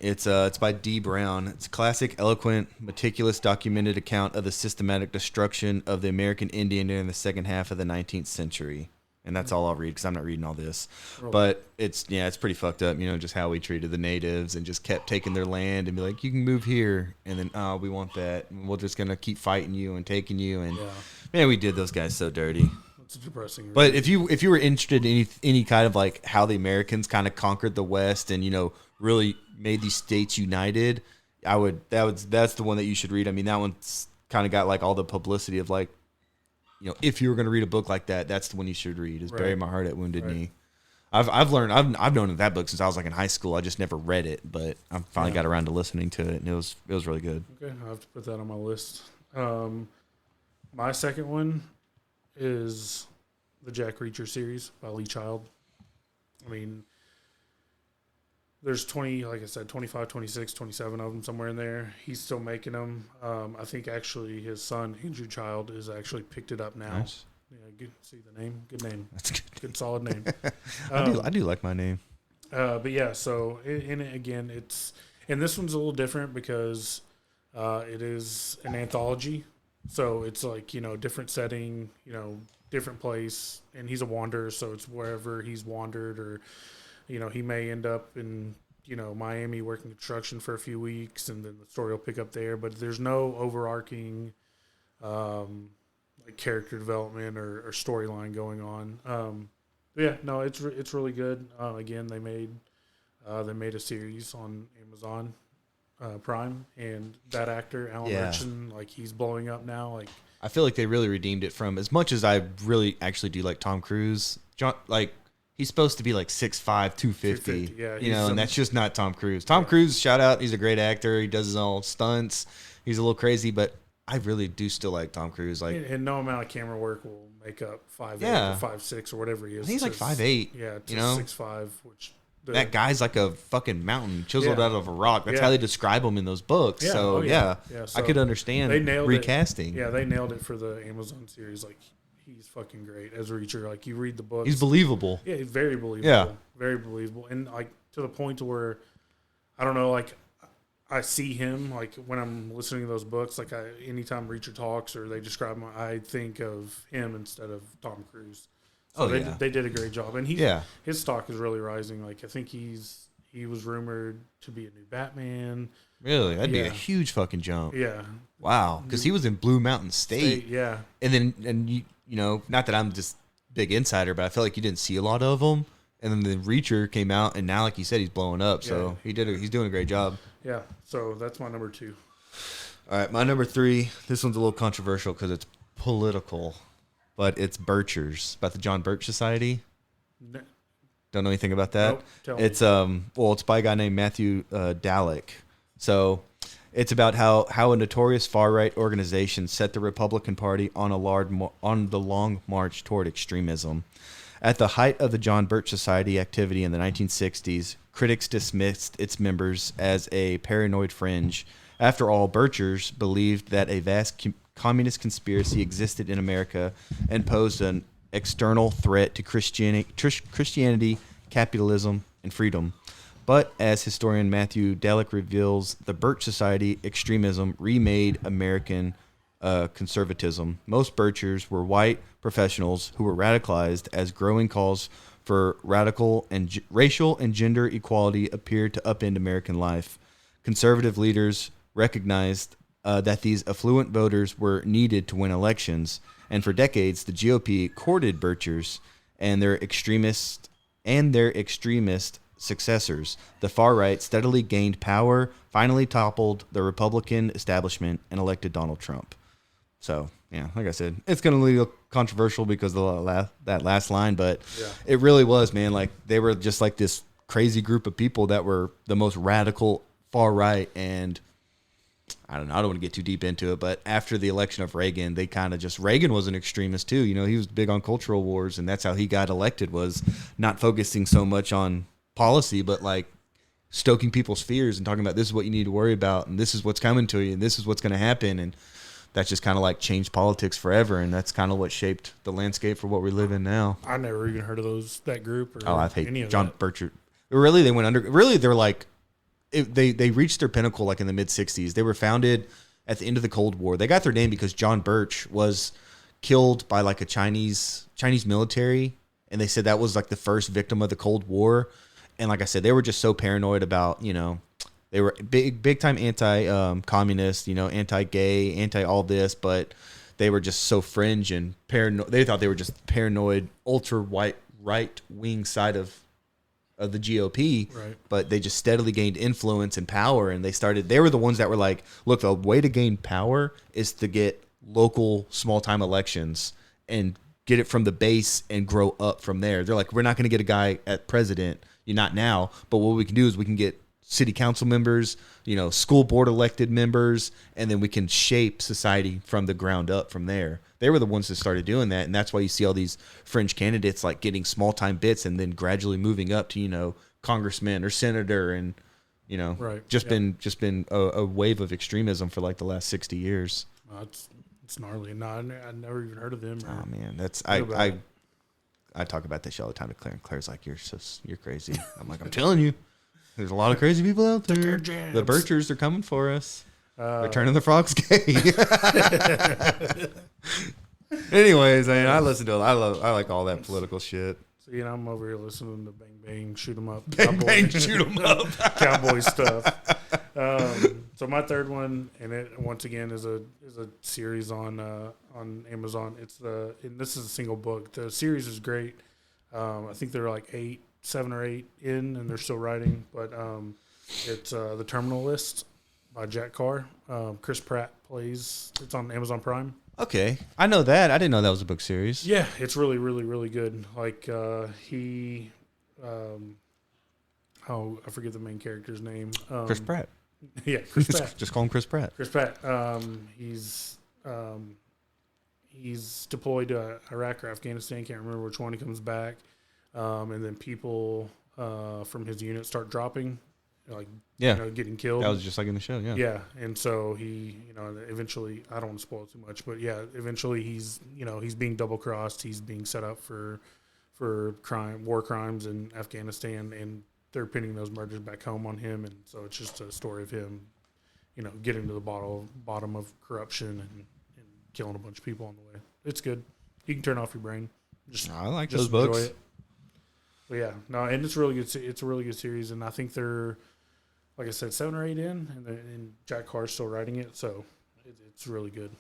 It's by D. Brown. It's a classic, eloquent, meticulous, documented account of the systematic destruction of the American Indian during the second half of the 19th century. And that's all I'll read because I'm not reading all this. But it's pretty fucked up, just how we treated the natives and just kept taking their land and be like, you can move here. And then, we want that. And we're just going to keep fighting you and taking you. And, man, we did those guys so dirty. It's depressing. But if you were interested in any kind of like how the Americans kind of conquered the West and, really made these states united, that's the one that you should read. I mean, that one's kind of got like all the publicity of like, if you were going to read a book like that, that's the one you should read. Is Bury My Heart at Wounded Knee. I've known that book since I was like in high school. I just never read it, but I finally got around to listening to it, and it was really good. Okay, I'll have to put that on my list. My second one is the Jack Reacher series by Lee Child. I mean, there's 20, like I said, 25, 26, 27 of them somewhere in there. He's still making them. I think actually his son, Andrew Child, is actually picked it up now. Nice. Yeah, good. See the name? Good name. That's good. Good, solid name. I do like my name. But yeah, so in it again, and this one's a little different because it is an anthology. So it's like, different setting, different place. And he's a wanderer, so it's wherever he's wandered or he may end up in, Miami working construction for a few weeks, and then the story will pick up there. But there's no overarching like character development or storyline going on. It's really good. Again, they made a series on Amazon Prime, and that actor Alan Ritchson, like he's blowing up now. Like I feel like they really redeemed it from, as much as I really actually do like Tom Cruise. He's supposed to be like 6'5", 250. Yeah, and that's just not Tom Cruise. Tom Cruise, shout out, he's a great actor. He does his own stunts. He's a little crazy, but I really do still like Tom Cruise. Like, and no amount of camera work will make up 5'8" or 5'6" or whatever he is. I think he's like 5'8". Yeah, 6'5", which that guy's like a fucking mountain chiseled out of a rock. That's how they describe him in those books. Yeah. So so I could understand recasting. Yeah, they nailed it for the Amazon series. Like, he's fucking great as Reacher. Like, you read the books. He's believable. Yeah, he's very believable. Yeah. Very believable. And, like, to the point to where, I don't know, like, I see him, like, when I'm listening to those books, like, anytime Reacher talks or they describe him, I think of him instead of Tom Cruise. So they did a great job. And his stock is really rising. Like, I think he was rumored to be a new Batman. Really? That'd be a huge fucking jump. Yeah. Wow. Because he was in Blue Mountain State. Yeah. And you not that I'm just big insider, but I feel like you didn't see a lot of them. And then the Reacher came out, and now, like you said, he's blowing up. So he's doing a great job. Yeah. So that's my number 2. All right, my number 3. This one's a little controversial because it's political, but it's Birchers, about the John Birch Society. Don't know anything about that. Nope, it's it's by a guy named Matthew Dalek. So it's about how a notorious far-right organization set the Republican Party on the long march toward extremism. At the height of the John Birch Society activity in the 1960s, critics dismissed its members as a paranoid fringe. After all, Birchers believed that a vast communist conspiracy existed in America and posed an external threat to Christianity, capitalism, and freedom. But as historian Matthew Dallek reveals, the Birch Society extremism remade American conservatism. Most Birchers were white professionals who were radicalized as growing calls for radical and racial and gender equality appeared to upend American life. Conservative leaders recognized that these affluent voters were needed to win elections, and for decades the GOP courted Birchers and their extremist successors. The far right steadily gained power, finally toppled the Republican establishment, and elected Donald Trump. So, yeah, like I said, it's going to be controversial because of that last line, but it really was, man. Like, they were just like this crazy group of people that were the most radical far right, and I don't know, I don't want to get too deep into it, but after the election of Reagan, they kind of just, Reagan was an extremist too. You know, he was big on cultural wars, and that's how he got elected, was not focusing so much on policy, but like stoking people's fears and talking about this is what you need to worry about, and this is what's coming to you, and this is what's going to happen. And that's just kind of like changed politics forever, and that's kind of what shaped the landscape for what we live in now. I never even heard of that group. Or I hate any of John that. Bircher. Really, they went under. Really, they're like, they reached their pinnacle like in the mid '60s. They were founded at the end of the Cold War. They got their name because John Birch was killed by like a Chinese military, and they said that was like the first victim of the Cold War. And like I said, they were just so paranoid about, you know, they were big time anti-communist, you know, anti-gay, anti all this, but they were just so fringe and paranoid. They thought they were just paranoid, ultra white right wing side of the GOP, right. But they just steadily gained influence and power, and they were the ones that were like, look, the way to gain power is to get local small time elections and get it from the base and grow up from there. They're like, we're not going to get a guy at president, not now, but what we can do is we can get city council members, you know, school board elected members, and then we can shape society from the ground up from there. They were the ones that started doing that, and that's why you see all these fringe candidates like getting small time bits and then gradually moving up to, you know, congressman or senator, and you know, right. been a wave of extremism for like the last 60 years. It's gnarly. No, I never even heard of them. Oh man, that's I talk about this shit all the time to Claire, and Claire's like, you're crazy. I'm like, I'm telling you, there's a lot of crazy people out there. The Birchers are coming for us. Return of the Frog's gay. Anyways, I mean, I listen to it. I like all that political shit. So, you know, I'm over here listening to Bang Bang, Shoot 'em Up. Bang Bang, Shoot 'em Up. Cowboy stuff. So my third one, and it once again is a series on Amazon. And this is a single book. The series is great. I think they're like 7 or 8 in, and they're still writing. But it's The Terminal List by Jack Carr. Chris Pratt plays. It's on Amazon Prime. Okay, I know that. I didn't know that was a book series. Yeah, it's really, really, really good. Like he, I forget the main character's name. Chris Pratt. Yeah, Chris Pratt. Just call him Chris Pratt. Chris Pratt. He's deployed to Iraq or Afghanistan. Can't remember which one. He comes back, and then people from his unit start dropping, getting killed. That was just like in the show. Yeah. Yeah, and so he, eventually, I don't want to spoil it too much, but yeah, eventually he's being double crossed. He's being set up for war crimes in Afghanistan, and they're pinning those murders back home on him, and so it's just a story of him, getting to the bottom of corruption and killing a bunch of people on the way. It's good. You can turn off your brain. I like those books. It. But yeah, no, and it's really good. It's a really good series, and I think they're, like I said, 7 or 8 in, and Jack Carr's still writing it, so it's really good.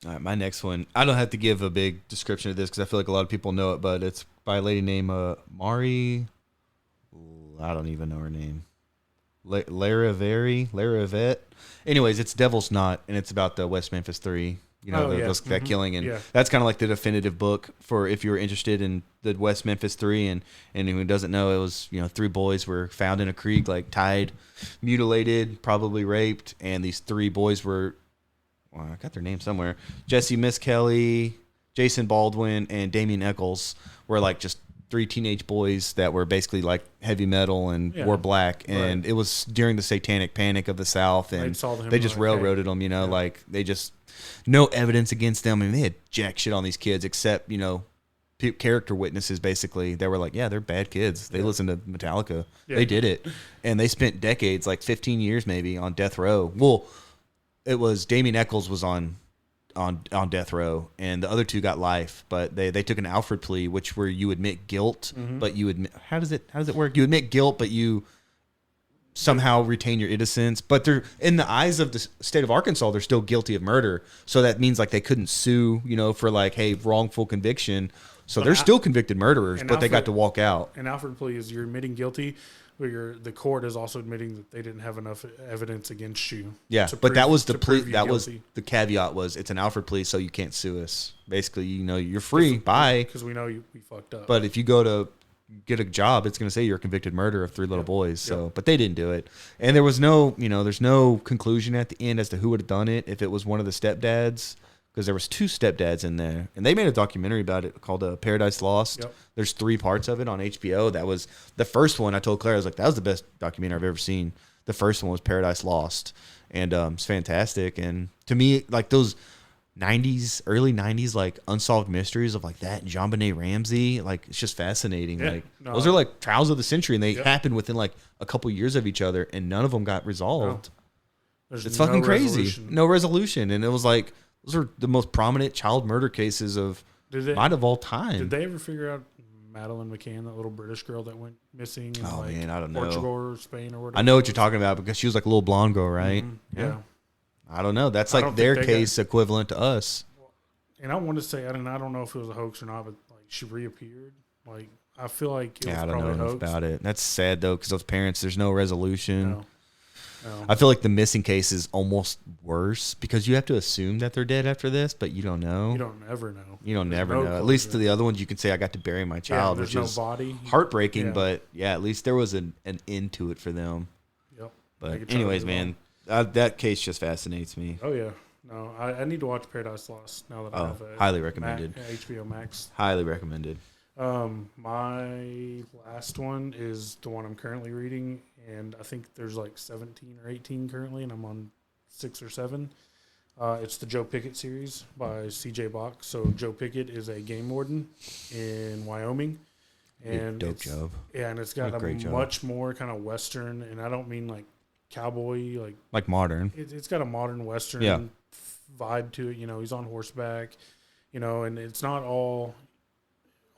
All right, my next one. I don't have to give a big description of this because I feel like a lot of people know it, but it's by a lady named Mari. I don't even know her name. Lara Yvette. Anyways, it's Devil's Knot, and it's about the West Memphis 3. That killing, and that's kind of like the definitive book for if you're interested in the West Memphis 3. And who doesn't know, it was 3 boys were found in a creek, like tied, mutilated, probably raped, and these 3 boys were, I got their name somewhere. Jesse Miss Kelly, Jason Baldwin, and Damien Eccles were like just 3 teenage boys that were basically like heavy metal and wore black, and it was during the Satanic Panic of the South, and they just railroaded them. Like they just no evidence against them, and they had jack shit on these kids except character witnesses, basically. They were like, yeah, they're bad kids. They listen to Metallica. Yeah. They did it. And they spent decades, like 15 years maybe, on death row. Well, it was Damien Eccles was on death row, and the other two got life, but they took an Alfred plea, which where you admit guilt, but you admit how does it work? You admit guilt, but you somehow retain your innocence. But they're in the eyes of the state of Arkansas, they're still guilty of murder. So that means like they couldn't sue, for like, hey, wrongful conviction. So they're still convicted murderers, but they got to walk out. An Alfred plea is you're admitting guilty, but the court is also admitting that they didn't have enough evidence against you. Yeah, but that was the plea. That was the caveat. Was it's an Alfred plea, so you can't sue us. Basically, you're free. Bye. Because we know we fucked up. But if you go to get a job, it's going to say you're a convicted murderer of 3 little boys. So, but they didn't do it, and there was no, there's no conclusion at the end as to who would have done it. If it was one of the stepdads. Because there was 2 stepdads in there, and they made a documentary about it called Paradise Lost. Yep. There's 3 parts of it on HBO. That was the first one. I told Claire, I was like, that was the best documentary I've ever seen. The first one was Paradise Lost, and it's fantastic. And to me, like those early 90s, like unsolved mysteries of like that JonBenet Ramsey, like it's just fascinating. Yeah, like those are like trials of the century, and they happened within like a couple years of each other, and none of them got resolved. No. It's fucking crazy. No resolution, and it was like. Those are the most prominent child murder cases of all time. Did they ever figure out Madeleine McCann, that little British girl that went missing in I don't know. Portugal or Spain or whatever? I know what you're talking about because she was like a little blonde girl, right? Mm-hmm. Yeah. I don't know. That's like their case equivalent to us. And I want to say, I don't know if it was a hoax or not, but like she reappeared. Like I feel like it was probably a hoax. I don't know enough about it. That's sad though, because those parents, there's no resolution. No. I feel like the missing case is almost worse because you have to assume that they're dead after this, but you don't know. You don't ever know. You don't never know. At least to the other ones, you can say, I got to bury my child, which is body. Heartbreaking, but at least there was an end to it for them. Yep. But anyways, man, that case just fascinates me. Oh, yeah. No, I need to watch Paradise Lost now that I have a highly recommended. HBO Max. Highly recommended. My last one is the one I'm currently reading, and I think there's like 17 or 18 currently, and I'm on 6 or 7. It's the Joe Pickett series by C.J. Bach. So Joe Pickett is a game warden in Wyoming, and dope job. Yeah, and it's got a much more kind of Western, and I don't mean like cowboy, like modern. It's got a modern Western vibe to it. He's on horseback, and it's not all.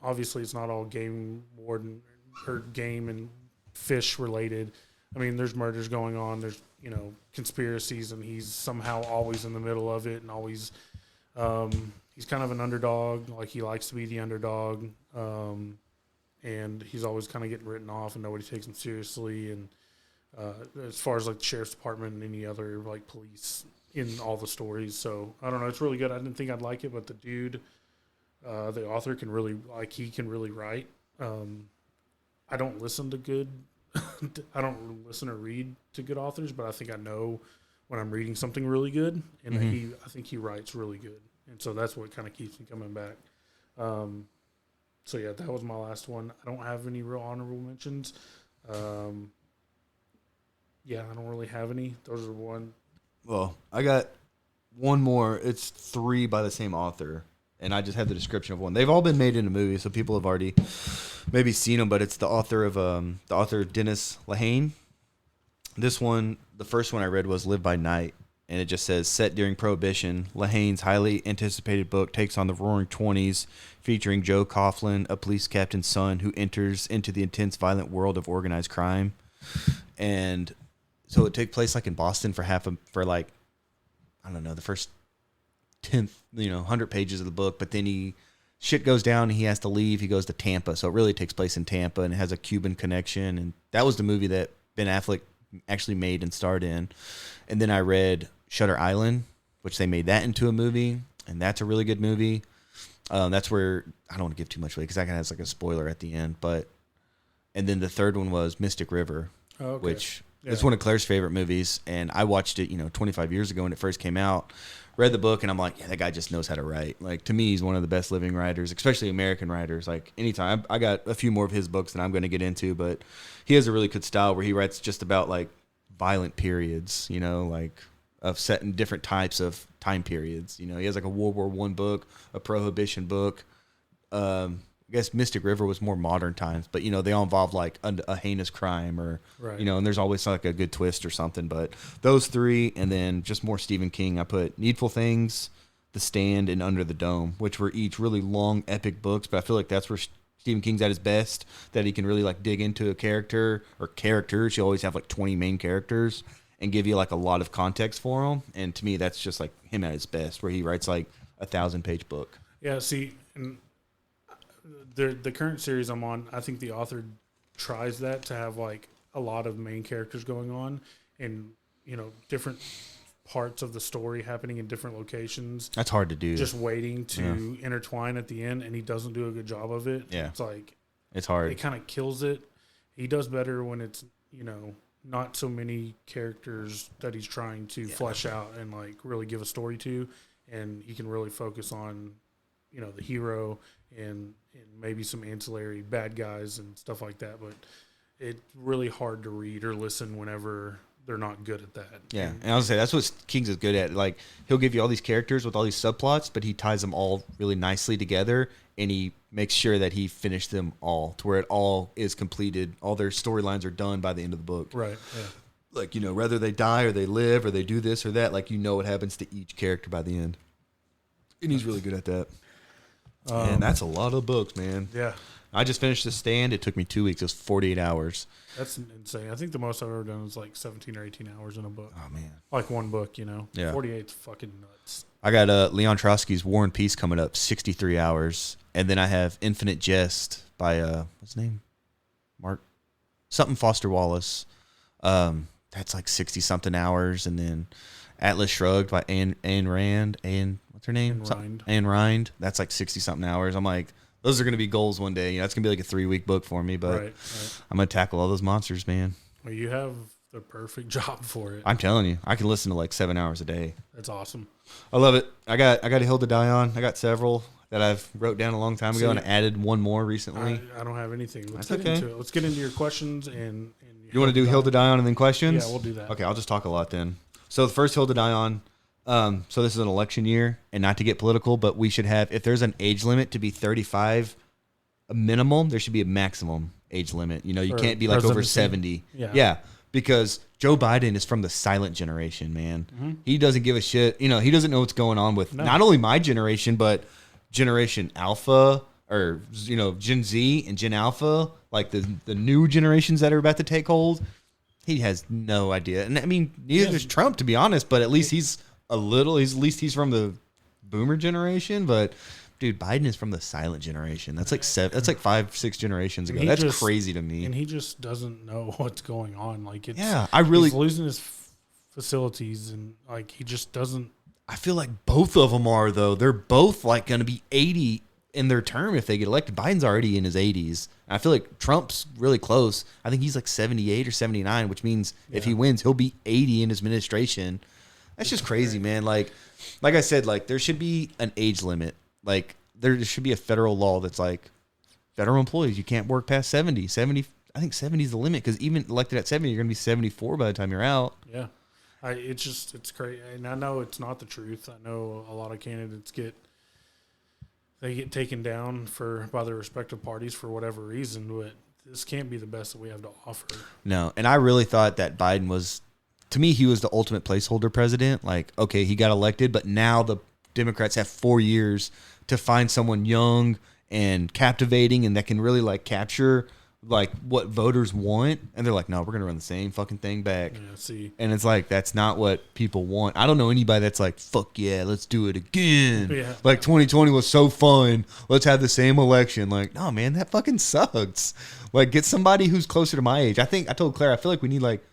Obviously, it's not all game warden or game and fish related. I mean, there's murders going on. There's, conspiracies, and he's somehow always in the middle of it, and always he's kind of an underdog. Like, he likes to be the underdog, and he's always kind of getting written off, and nobody takes him seriously. And as far as, like, the sheriff's department and any other, like, police in all the stories. So, I don't know. It's really good. I didn't think I'd like it, but the dude... the author can really write. I don't listen to good. I don't listen or read to good authors, but I think I know when I'm reading something really good, and I think he writes really good, and so that's what kind of keeps me coming back. So yeah, that was my last one. I don't have any real honorable mentions. I don't really have any. Those are one. Well, I got one more. It's 3 by the same author. And I just have the description of one. They've all been made into movies, so people have already maybe seen them. But it's the author Dennis Lehane. This one, the first one I read was Live by Night, and it just says set during Prohibition. Lehane's highly anticipated book takes on the Roaring '20s, featuring Joe Coughlin, a police captain's son who enters into the intense, violent world of organized crime. And so it takes place like in Boston for the first 10th, 100 pages of the book, but then shit goes down and he has to leave. He goes to Tampa. So it really takes place in Tampa, and it has a Cuban connection. And that was the movie that Ben Affleck actually made and starred in. And then I read Shutter Island, which they made that into a movie, and that's a really good movie. That's where I don't want to give too much away because that kind of has like a spoiler at the end. And then the third one was Mystic River, which is one of Claire's favorite movies. And I watched it, 25 years ago when it first came out. Read the book, and I'm like, yeah, that guy just knows how to write. Like, to me, he's one of the best living writers, especially American writers. Like, anytime. I got a few more of his books that I'm going to get into, but he has a really good style where he writes just about, like, violent periods, like, of set in different types of time periods. He has, like, a World War I book, a Prohibition book, I guess Mystic River was more modern times, but they all involve like a heinous crime or Right. and there's always like a good twist or something. But those three, and then just more Stephen King. I put Needful Things, The Stand, and Under the Dome, which were each really long, epic books. But I feel like that's where Stephen King's at his best, that he can really like dig into a character or characters. You always have like 20 main characters and give you like a lot of context for them. And to me, that's just like him at his best, where he writes like 1,000-page book. Yeah, see, and the current series I'm on, I think the author tries that to have like a lot of main characters going on and, different parts of the story happening in different locations. That's hard to do. Just waiting to intertwine at the end, and he doesn't do a good job of it. Yeah. It's like, it's hard. It kind of kills it. He does better when it's, not so many characters that he's trying to flesh out and like really give a story to, and he can really focus on, the hero and maybe some ancillary bad guys and stuff like that. But it's really hard to read or listen whenever they're not good at that. Yeah, and I was gonna say that's what King's is good at. Like, he'll give you all these characters with all these subplots, but he ties them all really nicely together, and he makes sure that he finished them all to where it all is completed. All their storylines are done by the end of the book. Right. Yeah. Like, whether they die or they live or they do this or that, like, what happens to each character by the end. And he's really good at that. And that's a lot of books, man. Yeah. I just finished The Stand. It took me 2 weeks. It was 48 hours. That's insane. I think the most I've ever done is like 17 or 18 hours in a book. Oh, man. Like one book, Yeah. 48's fucking nuts. I got Leon Trotsky's War and Peace coming up, 63 hours. And then I have Infinite Jest by, what's his name? Mark? Something Foster Wallace. That's like 60-something hours. And then Atlas Shrugged by Ayn Rand. What's her name? Ayn Rand. That's like 60-something hours. I'm like, those are going to be goals one day. It's going to be like a 3-week book for me, but Right. I'm going to tackle all those monsters, man. Well, you have the perfect job for it. I'm telling you, I can listen to like 7 hours a day. That's awesome. I love it. I got a Hill to Die On. I got several that I've wrote down a long time ago, and I added one more recently. I don't have anything. Let's That's get okay. into it. Let's get into your questions and You want to do Hill to Die On and then questions? Yeah, we'll do that. Okay, I'll just talk a lot then. So the first Hill to Die On. So this is an election year, and not to get political, but we should have, if there's an age limit to be 35, a minimum, there should be a maximum age limit. You can't be like over 70. Yeah, because Joe Biden is from the silent generation, man. Mm-hmm. He doesn't give a shit. He doesn't know what's going on with not only my generation, but Generation Alpha or, Gen Z and Gen Alpha, like the new generations that are about to take hold. He has no idea. And I mean, neither does Trump, to be honest, but at least he's he's from the boomer generation, but dude, Biden is from the silent generation. That's like 5-6 generations ago. That's crazy to me. And he just doesn't know what's going on. Like, it's, he's losing his facilities, and like he just doesn't. I feel like both of them are, though. They're both like going to be 80 in their term if they get elected. Biden's already in his 80s. I feel like Trump's really close. I think he's like 78 or 79, which means if he wins, he'll be 80 in his administration. That's just crazy, man. Like I said, like there should be an age limit. Like there should be a federal law that's like federal employees, you can't work past 70. 70, I think 70 is the limit, because even elected at 70, you're going to be 74 by the time you're out. Yeah. It's crazy. And I know it's not the truth. I know a lot of candidates get taken down by their respective parties for whatever reason, but this can't be the best that we have to offer. No, and I really thought that Biden was, to me, he was the ultimate placeholder president. Like, okay, he got elected, but now the Democrats have 4 years to find someone young and captivating and that can really like capture like what voters want, and they're like, no, we're gonna run the same fucking thing back. Yeah, see, and it's like that's not what people want. I don't know anybody that's like, fuck yeah, let's do it again. Yeah. Like 2020 was so fun, let's have the same election. Like, no, man, that fucking sucks. Like, get somebody who's closer to my age. I told Claire, I feel like we need like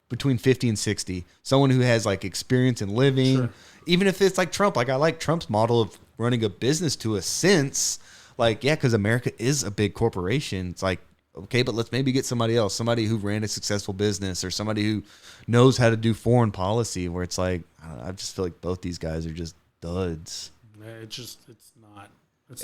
between 50 and 60, someone who has like experience in living. Sure. Even if it's like Trump, like I like Trump's model of running a business to a sense. Like, yeah, because America is a big corporation. It's like, okay, but let's maybe get somebody else, somebody who ran a successful business or somebody who knows how to do foreign policy, where it's like, I just feel like both these guys are just duds. It's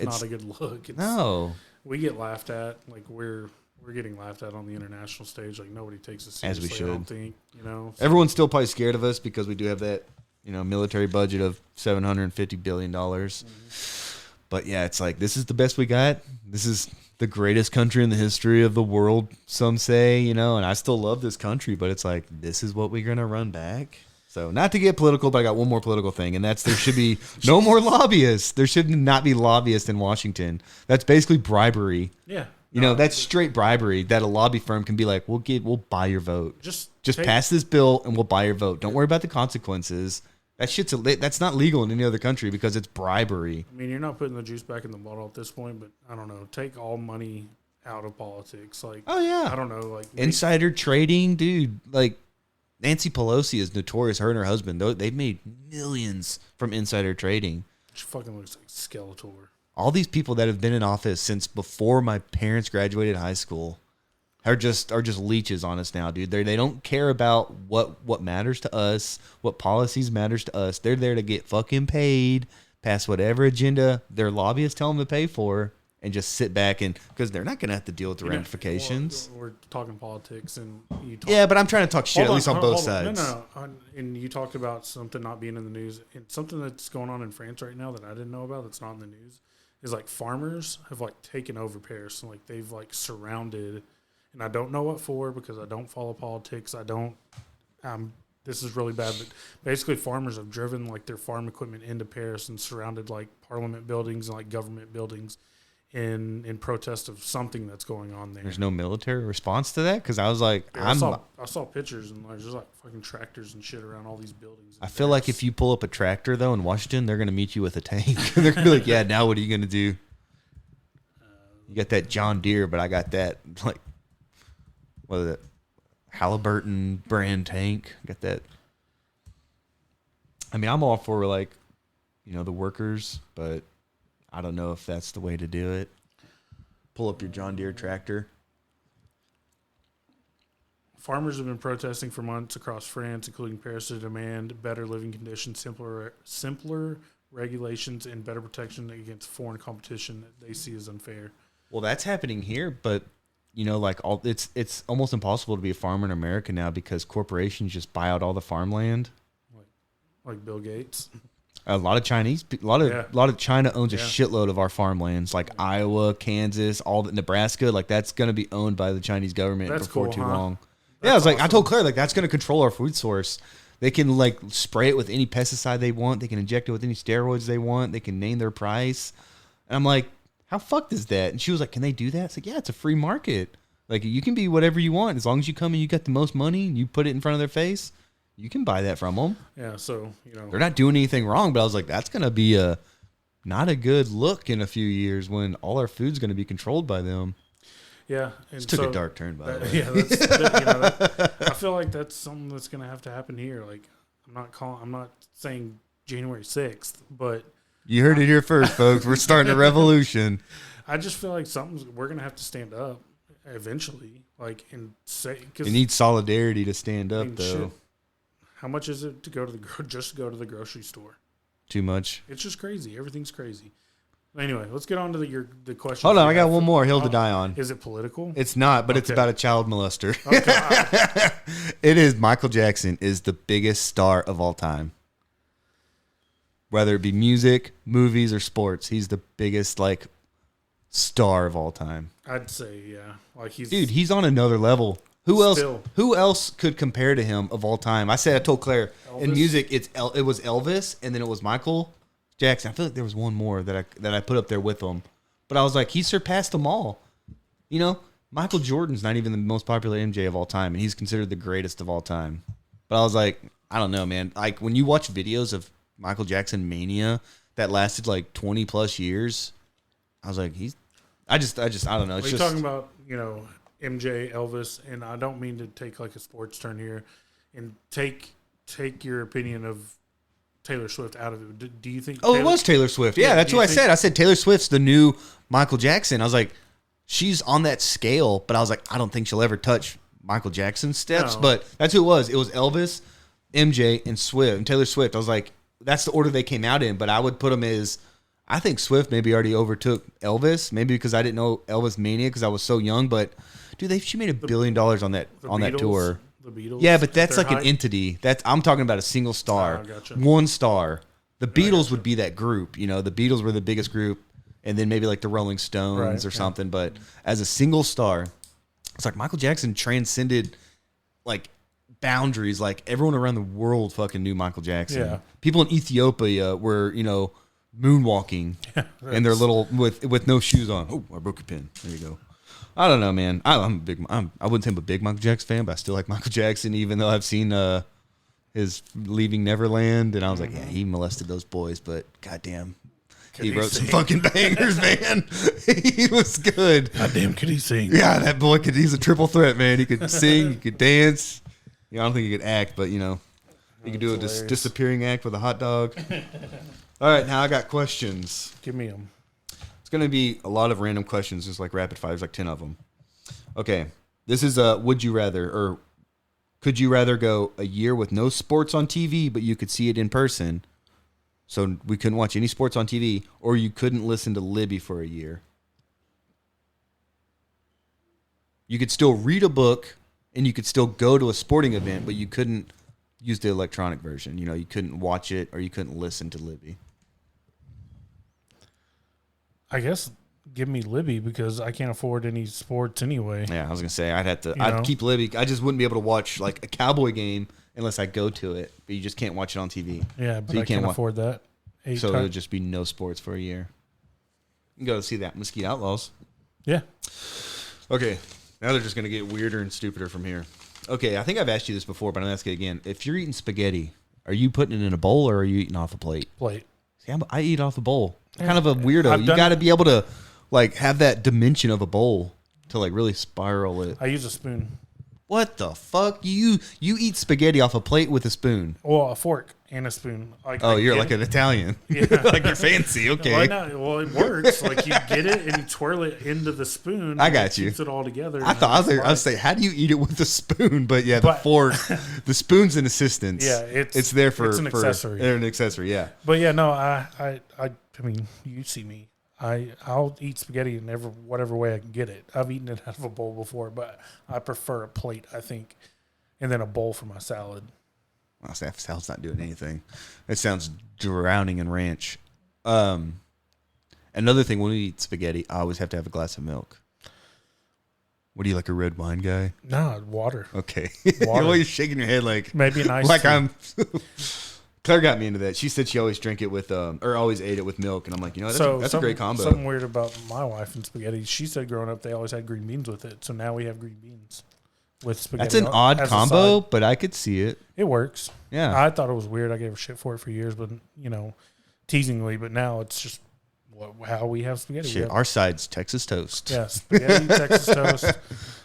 not a good look. No. We get laughed at. Like, we're getting laughed at on the international stage. Like, nobody takes us seriously. As we should. I don't think, So. Everyone's still probably scared of us because we do have that, military budget of $750 billion. Mm-hmm. But yeah, it's like, this is the best we got. This is the greatest country in the history of the world, some say, you know, and I still love this country, but it's like, this is what we're going to run back. So not to get political, but I got one more political thing, and that's there should be no more lobbyists. There should not be lobbyists in Washington. That's basically bribery. Yeah. You know, that's straight bribery that a lobby firm can be like, we'll buy your vote. Just pass this bill and we'll buy your vote. Don't worry about the consequences. That's not legal in any other country because it's bribery. I mean, you're not putting the juice back in the bottle at this point, but I don't know. Take all money out of politics. Like, oh yeah, I don't know. Like insider trading, dude. Like Nancy Pelosi is notorious. Her and her husband, they've made millions from insider trading. She fucking looks like Skeletor. All these people that have been in office since before my parents graduated high school are just leeches on us now, dude. They don't care about what matters to us, what policies matters to us. They're there to get fucking paid, pass whatever agenda their lobbyists tell them to pay for, and just sit back and because they're not gonna have to deal with the ramifications. We're talking politics, and yeah, but I'm trying to talk shit at least on both sides. No. And you talked about something not being in the news, and something that's going on in France right now that I didn't know about that's not in the news is like farmers have like taken over Paris, and like they've like surrounded. And I don't know what for because I don't follow politics. I don't. This is really bad, but basically, farmers have driven like their farm equipment into Paris and surrounded like parliament buildings and like government buildings, in protest of something that's going on there. There's no military response to that because I was like, I saw pictures and there's like fucking tractors and shit around all these buildings. I feel like if you pull up a tractor though in Washington, they're gonna meet you with a tank. They're gonna be like, yeah, now what are you gonna do? You got that John Deere, but I got that like. What is it? Halliburton brand tank. Got that. I mean, I'm all for like, you know, the workers, but I don't know if that's the way to do it. Pull up your John Deere tractor. Farmers have been protesting for months across France, including Paris, to demand better living conditions, simpler regulations, and better protection against foreign competition that they see as unfair. Well, that's happening here, but you know, like it's almost impossible to be a farmer in America now because corporations just buy out all the farmland. Like Bill Gates. A lot of China owns a shitload of our farmlands, like Iowa, Kansas, all the Nebraska. Like that's going to be owned by the Chinese government before too long. I was like, I told Claire, like that's going to control our food source. They can like spray it with any pesticide they want. They can inject it with any steroids they want. They can name their price. And I'm like, how fucked is that? And she was like, can they do that? It's like, yeah, it's a free market. Like, you can be whatever you want. As long as you come and you got the most money and you put it in front of their face, you can buy that from them. Yeah, so, you know. They're not doing anything wrong, but I was like, that's going to be not a good look in a few years when all our food's going to be controlled by them. Yeah. And took a dark turn, by the way. Yeah, I feel like that's something that's going to have to happen here. Like, I'm not saying January 6th, but. You heard it here first, folks. We're starting a revolution. I just feel like we're going to have to stand up eventually. Like, and say. You need solidarity to stand up, though. Shit. How much is it to go to just go to the grocery store? Too much. It's just crazy. Everything's crazy. Anyway, let's get on to the question. Hold on, I got one more hill to die on. Is it political? It's not, but it's about a child molester. Okay. It is. Michael Jackson is the biggest star of all time. Whether it be music, movies, or sports, he's the biggest like star of all time. I'd say, yeah. Like he's on another level. Who else could compare to him of all time? I told Claire, Elvis. In music, it was Elvis, and then it was Michael Jackson. I feel like there was one more that I put up there with him. But I was like, he surpassed them all. You know, Michael Jordan's not even the most popular MJ of all time, and he's considered the greatest of all time. But I was like, I don't know, man. Like, when you watch videos of Michael Jackson mania that lasted like 20 plus years, I was like, I don't know. You're talking about, you know, MJ, Elvis, and I don't mean to take like a sports turn here and take your opinion of Taylor Swift out of it. Do you think? Oh, it was Taylor Swift. Yeah, that's what I said. I said Taylor Swift's the new Michael Jackson. I was like, she's on that scale, but I was like, I don't think she'll ever touch Michael Jackson's steps. No. But that's who it was. It was Elvis, MJ, and Swift, and Taylor Swift. I was like, that's the order they came out in, but I would put them as, I think Swift maybe already overtook Elvis, maybe because I didn't know Elvis Mania because I was so young, but dude, she made $1 billion on that tour. The Beatles? Yeah, but that's like an entity. I'm talking about a single star. Gotcha. One star. The Beatles would be that group, you know, the Beatles were the biggest group. and then maybe like the Rolling Stones or something. But as a single star, it's like Michael Jackson transcended like boundaries. Like everyone around the world fucking knew Michael Jackson. Yeah. People in Ethiopia were, moonwalking and they're little with no shoes on. Oh, I broke a pin. There you go. I don't know, man. I wouldn't say I'm a big Michael Jackson fan, but I still like Michael Jackson, even though I've seen his Leaving Neverland, and I was like, yeah, he molested those boys, but goddamn, he wrote some fucking bangers, man. He was good. Goddamn, could he sing? Yeah, that boy he's a triple threat, man. He could sing, he could dance. I don't think he could act, but he could do a disappearing act with a hot dog. All right, now I got questions. Give me them. It's going to be a lot of random questions, just like rapid fire. There's like 10 of them. Okay, this is a would you rather, or could you rather go a year with no sports on TV, but you could see it in person, so we couldn't watch any sports on TV, or you couldn't listen to Libby for a year? You could still read a book, and you could still go to a sporting event, but you couldn't use the electronic version. You couldn't watch it, or you couldn't listen to Libby. I guess give me Libby because I can't afford any sports anyway. Yeah, I was gonna say I'd keep Libby. I just wouldn't be able to watch like a Cowboy game unless I go to it. But you just can't watch it on TV. Yeah, but so I can't afford that. So it would just be no sports for a year. You can go see that Mesquite Outlaws. Yeah. Okay, now they're just gonna get weirder and stupider from here. Okay, I think I've asked you this before, but I'm gonna ask it again. If you're eating spaghetti, are you putting it in a bowl or are you eating off a plate? Plate. See, I eat off a bowl. I'm kind of a weirdo. You got to be able to like have that dimension of a bowl to like really spiral it. I use a spoon. What the fuck? You eat spaghetti off a plate with a spoon? Well, a fork and a spoon. Like, you're like an Italian. Yeah. Like you're fancy. Okay. Well, it works. Like you get it and you twirl it into the spoon. I got you. Keeps it all together. I was saying, how do you eat it with a spoon? But yeah, the fork, the spoon's an assistance. Yeah, it's there for an accessory. They're an accessory. Yeah. But yeah, no, I mean, you see me. I'll eat spaghetti in whatever way I can get it. I've eaten it out of a bowl before, but I prefer a plate, I think, and then a bowl for my salad. Well, salad's not doing anything. It sounds drowning in ranch. Another thing, when we eat spaghetti, I always have to have a glass of milk. What are you, like a red wine guy? No, water. Okay. Water. You're always shaking your head like maybe an ice like tea. I'm. Claire got me into that. She said she always drank it with, or always ate it with milk, and I'm like, that's a great combo. Something weird about my wife and spaghetti. She said growing up they always had green beans with it, so now we have green beans with spaghetti. That's an odd combo, but I could see it. It works. Yeah, I thought it was weird. I gave her shit for it for years, but teasingly. But now it's just how we have spaghetti. Shit, our side's Texas toast. Yeah, spaghetti, Texas toast.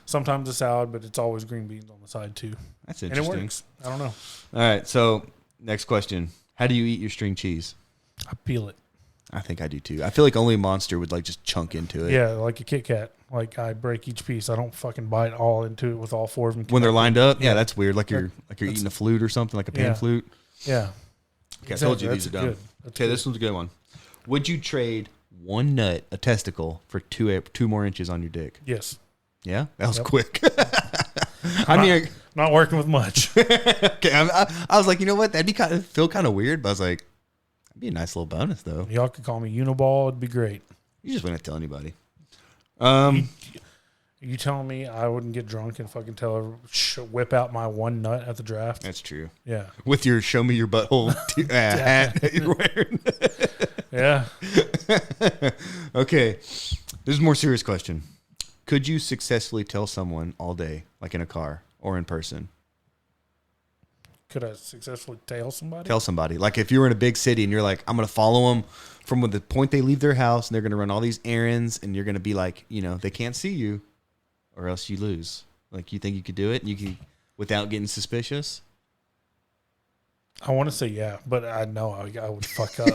Sometimes a salad, but it's always green beans on the side too. That's interesting. And it works. I don't know. All right, so next question: how do you eat your string cheese? I peel it. I think I do too. I feel like only a monster would like just chunk into it. Yeah, like a Kit Kat. Like I break each piece. I don't fucking bite all into it with all four of them. When they're lined up, yeah, that's weird. Like you're eating a flute or something, like a pan flute. Yeah. Okay, I told you these are dumb. Okay, this one's a good one. Would you trade one nut, a testicle, for two more inches on your dick? Yes. Yeah, that was quick. Not working with much. Okay, I was like, you know what? That'd be feel kind of weird, but I was like, that'd be a nice little bonus though. Y'all could call me Uniball. It'd be great. You just wouldn't tell anybody. You telling me I wouldn't get drunk and fucking whip out my one nut at the draft? That's true. Yeah. With your show me your butthole hat that you're wearing. Yeah. Okay. This is a more serious question. Could you successfully tell someone all day, like in a car or in person? Could I successfully tell somebody? Tell somebody. Like if you were in a big city and you're like, I'm going to follow them from the point they leave their house and they're going to run all these errands and you're going to be like, they can't see you or else you lose. Like you think you could do it and you could without getting suspicious? I want to say yeah, but I know I would fuck up.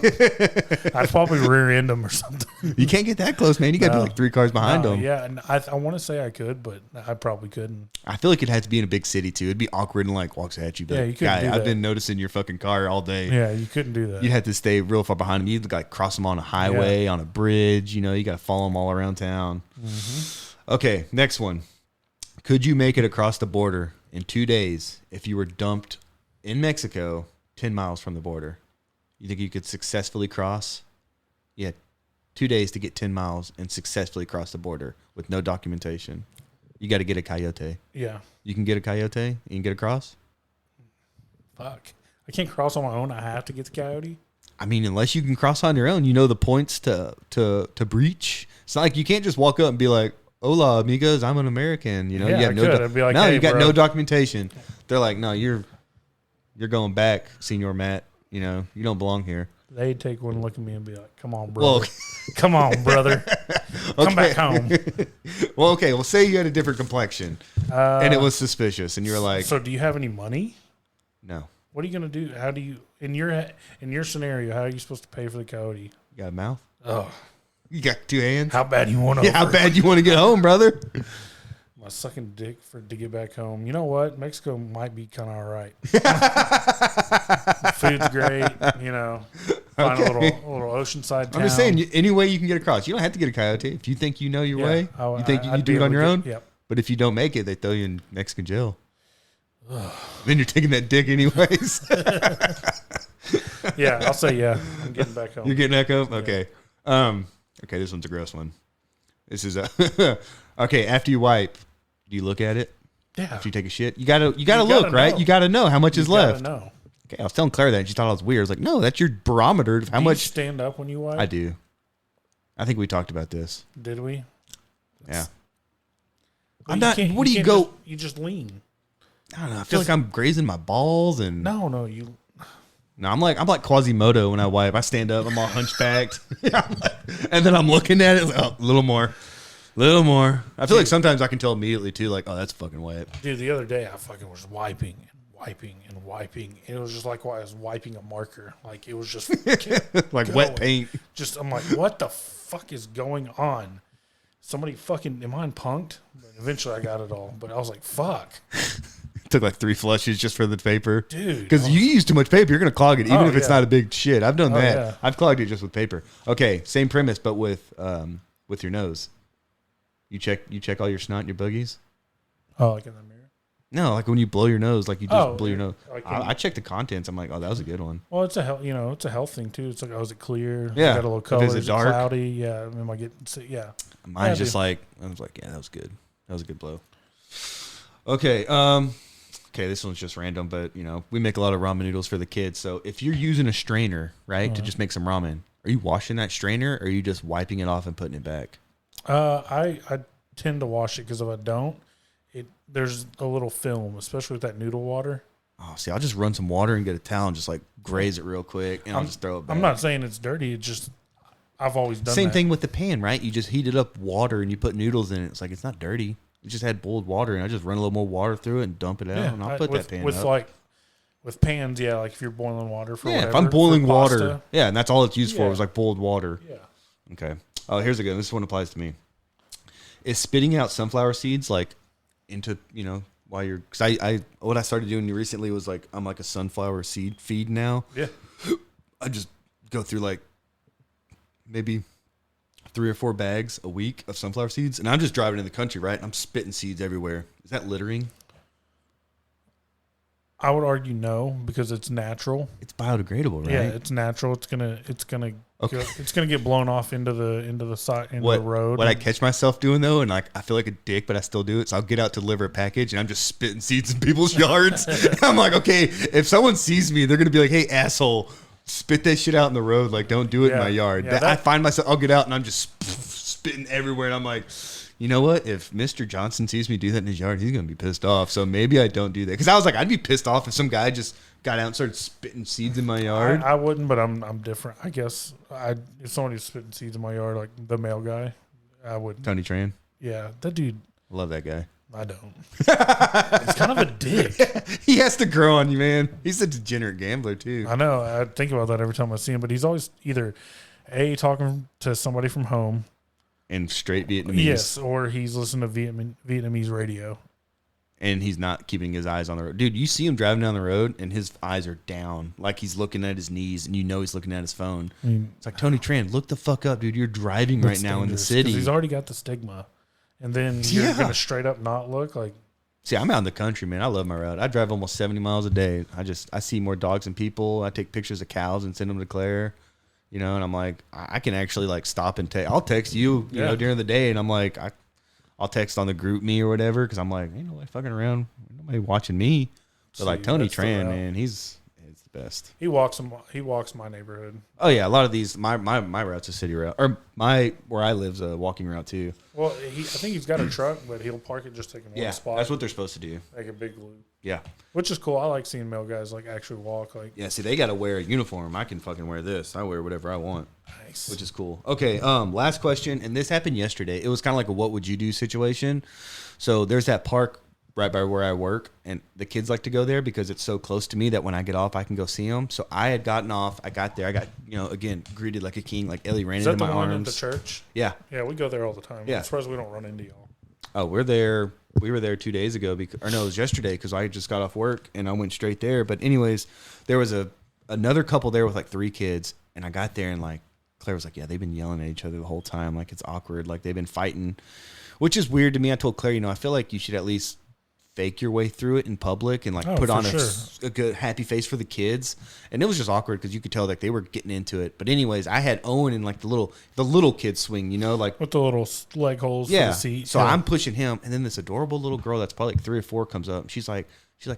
I'd probably rear end them or something. You can't get that close, man. You got to be like 3 cars behind them. Yeah, and I want to say I could, but I probably couldn't. I feel like it had to be in a big city too. It'd be awkward and like walks at you. But yeah, you couldn't do that. I've been noticing your fucking car all day. Yeah, you couldn't do that. You'd have to stay real far behind them. You'd like cross them on a highway, on a bridge. You got to follow them all around town. Mm-hmm. Okay, next one. Could you make it across the border in 2 days if you were dumped in Mexico 10 miles from the border? You think you could successfully cross? Yeah, 2 days to get 10 miles and successfully cross the border with no documentation. You got to get a coyote. Yeah. You can get a coyote? You can get across? Fuck. I can't cross on my own. I have to get the coyote. I mean, unless you can cross on your own, you know the points to breach. It's not like you can't just walk up and be like, "Hola, amigos, I'm an American." You know, Yeah, you have I could. I'd be like, "Hey, you got bro." no documentation. They're like, "No, you're going back, Senor Matt. You know, you don't belong here." They'd take one look at me and be like, "Come on, brother. Well, Come on, brother. Come back home." Well, okay. Well, say you had a different complexion and it was suspicious, and you were like, "So, do you have any money? "No." What are you gonna do? How do you in your scenario? How are you supposed to pay for the coyote? You got a mouth? Oh, You got 2 hands? how bad you want to? Yeah, how bad you want to get home, brother? My sucking dick to get back home. You know what? Mexico might be kind of all right. Food's great. You know, find a little oceanside town. I'm just saying, any way you can get across. You don't have to get a coyote. If you think you know your way, you think you do it on your own. Yep. But if you don't make it, they throw you in Mexican jail. Then you're taking that dick anyways. Yeah, I'll say yeah. I'm getting back home. You're getting back home? Okay. Okay, this one's a gross one. This is okay, after you wipe, do you look at it? Yeah. After you take a shit? You gotta look, right? You gotta know how much is left. Know. Okay, I was telling Claire that and she thought I was weird. I was like, no, that's your barometer of how Do much. you stand up when you wipe? I do. I think we talked about this. Did we? Yeah. Well, I'm not. What do you can't go? You just lean. I don't know. I feel like I'm grazing my balls and. No, you. No, I'm like Quasimodo when I wipe. I stand up. I'm all hunchbacked, and then I'm looking at it. Like, oh, a little more. I feel like sometimes I can tell immediately too. Like, oh, that's fucking wet. Dude, the other day I fucking was wiping, and it was just like I was wiping a marker. Like it was just Like going. wet paint. Just I'm like, what the fuck is going on? Somebody fucking am I punked? But eventually I got it all. But I was like, fuck. Took like 3 flushes just for the paper. Dude. Because you use too much paper, you're going to clog it, even if it's yeah. not a big shit. I've done that. Yeah. I've clogged it just with paper. Okay, same premise, but with your nose. You check all your snot and your boogies? Oh, like in the mirror? No, like when you blow your nose, like you just blew your nose. Like I check the contents. I'm like, oh, that was a good one. Well, it's a health thing too. It's like, oh, is it clear? Yeah. Got a little color. Is it dark? Cloudy? Yeah. Am I getting? Yeah. Mine's just dude. like, I was like, yeah, that was good. That was a good blow. Okay. Okay, this one's just random, but we make a lot of ramen noodles for the kids. So if you're using a strainer, right, to just make some ramen, are you washing that strainer or are you just wiping it off and putting it back? I tend to wash it because if I don't, there's a little film, especially with that noodle water. Oh, see, I'll just run some water and get a towel and just like graze it real quick, and I'll just throw it back. I'm not saying it's dirty. It's just I've always done Same that. thing with the pan, right? You just heated up water and you put noodles in it. It's like it's not dirty. We just had boiled water, and I just run a little more water through it and dump it out, and I'll put that pan up. With pans, yeah, like if you're boiling water for whatever. If I'm boiling water, pasta, and that's all it's used for was like boiled water. Yeah. Okay. Oh, here's a good one. This one applies to me. Is spitting out sunflower seeds like into, while you're, because what I started doing recently was like, I'm like a sunflower seed feed now. Yeah. I just go through like maybe 3 or 4 bags a week of sunflower seeds, and I'm just driving in the country, right? I'm spitting seeds everywhere. Is that littering? I would argue no, because it's natural. It's biodegradable, right? Yeah, it's natural. It's gonna get blown off into the road. What I catch myself doing though, and like I feel like a dick, but I still do it. So I'll get out to deliver a package, and I'm just spitting seeds in people's yards. I'm like, okay, if someone sees me, they're gonna be like, "Hey, asshole, spit that shit out in the road. Like, don't do it in my yard." Yeah, I find myself, I'll get out and I'm just spitting everywhere, and I'm like, you know what? If Mr. Johnson sees me do that in his yard, he's going to be pissed off. So maybe I don't do that. Because I was like, I'd be pissed off if some guy just got out and started spitting seeds in my yard. I wouldn't, but I'm different. I guess if someone was spitting seeds in my yard, like the male guy, I wouldn't. Tony Tran. Yeah, that dude. I love that guy. I don't. It's kind of a dick. He has to grow on you, man. He's a degenerate gambler, too. I know. I think about that every time I see him, but he's always either talking to somebody from home. And straight Vietnamese. Yes, or he's listening to Vietnamese radio. And he's not keeping his eyes on the road. Dude, you see him driving down the road, and his eyes are down. Like he's looking at his knees, and he's looking at his phone. It's like, Tony Tran, look the fuck up, dude. You're driving right now in the city. He's already got the stigma. And then you're going to straight up not look like... See, I'm out in the country, man. I love my road. I drive almost 70 miles a day. I see more dogs than people. I take pictures of cows and send them to Claire. You know, and I'm like, I can actually like stop and text. I'll text you, you know, during the day, and I'm like, I'll text on the group me or whatever because I'm like, ain't nobody fucking around, ain't nobody watching me. But like Tony Tran, man, he's the best. He walks my neighborhood. Oh yeah, a lot of these my route's a city route, or where I live's a walking route too. Well, I think he's got a truck, but he'll park it just taking one spot. That's what they're supposed to do. Like a big loop. Yeah. Which is cool. I like seeing male guys like actually walk. Like yeah, see, they got to wear a uniform. I can fucking wear this. I wear whatever I want. Nice. Which is cool. Okay, last question, and this happened yesterday. It was kind of like a what would you do situation. So there's that park right by where I work, and the kids like to go there because it's so close to me that when I get off, I can go see them. So I had gotten off. I got there. I got, again, greeted like a king. Like Ellie ran into my arms. Is that the one at the church? Yeah. Yeah, we go there all the time. Yeah. I'm surprised we don't run into y'all. Oh, we're there. We were there 2 days ago, it was yesterday because I just got off work and I went straight there. But anyways, there was another couple there with like 3 kids, and I got there and like Claire was like, yeah, they've been yelling at each other the whole time. Like it's awkward. Like they've been fighting, which is weird to me. I told Claire, I feel like you should at least fake your way through it in public and like put on a good happy face for the kids. And it was just awkward because you could tell like they were getting into it. But anyways, I had Owen in like the little kid swing, like with the little leg holes for the seat. So I'm pushing him, and then this adorable little girl that's probably like 3 or 4 comes up. And she's like,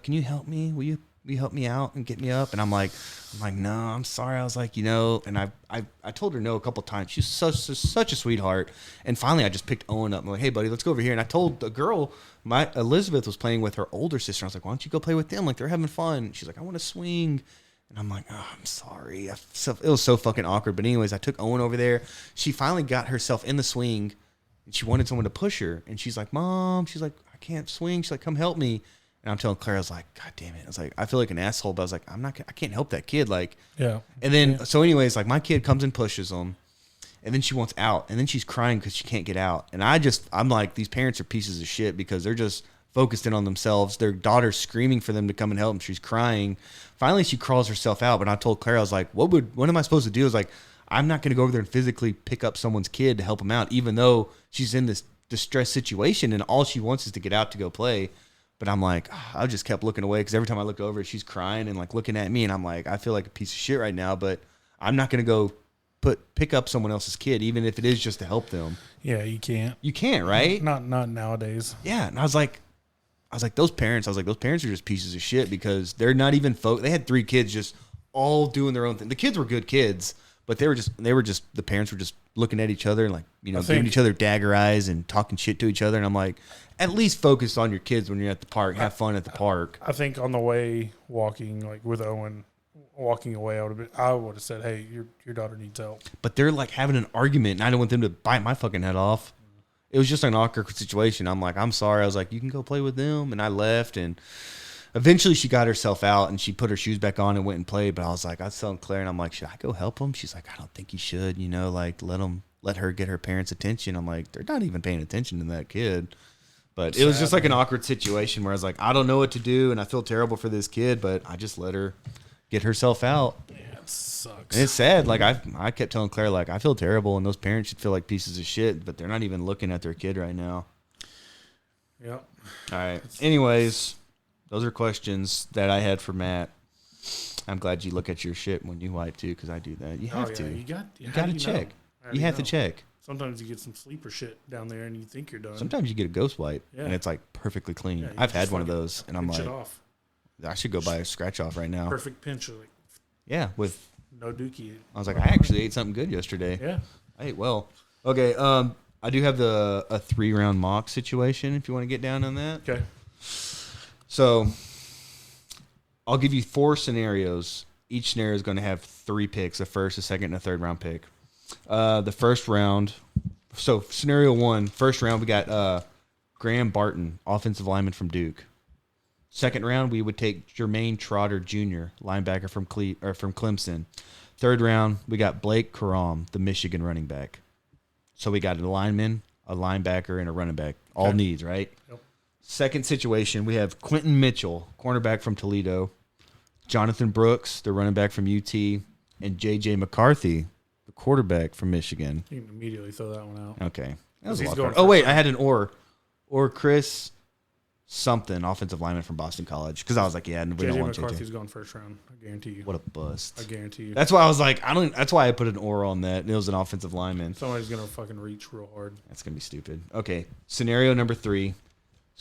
can you help me? Will you help me out and get me up? And I'm like, no, I'm sorry. I was like, and I told her no a couple times. She's such a sweetheart. And finally I just picked Owen up. I'm like, hey buddy, let's go over here. And I told the girl, Elizabeth was playing with her older sister. I was like, why don't you go play with them? Like they're having fun. She's like, I want to swing. And I'm like, oh, I'm sorry. It was so fucking awkward. But anyways, I took Owen over there. She finally got herself in the swing, and she wanted someone to push her. And she's like, Mom, I can't swing. She's like, come help me. And I'm telling Claire, I was like, God damn it. I was like, I feel like an asshole, but I was like, I can't help that kid. Like, yeah. And then, so anyways, like my kid comes and pushes them, and then she wants out, and then she's crying because she can't get out. And I'm like, these parents are pieces of shit because they're just focused in on themselves. Their daughter's screaming for them to come and help them. She's crying. Finally, she crawls herself out. But I told Claire, I was like, what am I supposed to do? I was like, I'm not going to go over there and physically pick up someone's kid to help them out, even though she's in this distressed situation and all she wants is to get out to go play. But I'm like, I just kept looking away because every time I look over, she's crying and like looking at me. And I'm like, I feel like a piece of shit right now, but I'm not going to go pick up someone else's kid, even if it is just to help them. Yeah, you can't. You can't, right? Not nowadays. Yeah. And I was like, those parents are just pieces of shit because they're not even they had 3 kids just all doing their own thing. The kids were good kids, but the parents were just looking at each other and like, giving each other dagger eyes and talking shit to each other. And I'm like, at least focus on your kids when you're at the park. Have fun at the park. I think on the way walking, like with Owen walking away, I would have said, hey, your daughter needs help. But they're like having an argument, and I don't want them to bite my fucking head off. It was just an awkward situation. I'm like, I'm sorry. I was like, you can go play with them. And I left, and eventually she got herself out, and she put her shoes back on and went and played. But I was telling Claire, and I'm like, should I go help them? She's like, I don't think you should. Like let her get her parents' attention. I'm like, they're not even paying attention to that kid. But it was just like an awkward situation where I was like, I don't know what to do, and I feel terrible for this kid, but I just let her get herself out. Yeah, it sucks. And it's sad. Like I kept telling Claire, like, I feel terrible, and those parents should feel like pieces of shit, but they're not even looking at their kid right now. Yep. All right. Anyways, those are questions that I had for Matt. I'm glad you look at your shit when you wipe too, because I do that. You have to. You got to check. You have to check. Sometimes you get some sleeper shit down there and you think you're done. Sometimes you get a ghost wipe and it's like perfectly clean. Yeah, I've had one of those and I'm like, I should go buy a scratch off right now. Perfect pinch. Like, yeah, with no dookie. I was like, I actually ate something good yesterday. Yeah. I ate well. Okay, I do have a 3-round mock situation if you want to get down on that. Okay. So I'll give you 4 scenarios. Each scenario is going to have 3 picks, a first, a second, and a third round pick. The first round, so scenario 1, first round, we got Graham Barton, offensive lineman from Duke. Second round, we would take Jermaine Trotter Jr., linebacker from Clemson. Third round, we got Blake Corum, the Michigan running back. So we got a lineman, a linebacker, and a running back. All needs, right? Yep. Second situation, we have Quentin Mitchell, cornerback from Toledo, Jonathan Brooks, the running back from UT, and J.J. McCarthy, the quarterback from Michigan. You can immediately throw that one out. Okay. That was a lot. Oh, wait, I had an or. Or Chris something offensive lineman from Boston College. Because I was like, yeah, we don't JJ want McCarthy's JJ. going first round. I guarantee you. What a bust. I guarantee you. That's why I was like, I don't. That's why I put an or on that. It was an offensive lineman. Somebody's gonna fucking reach real hard. That's gonna be stupid. Okay, scenario number 3.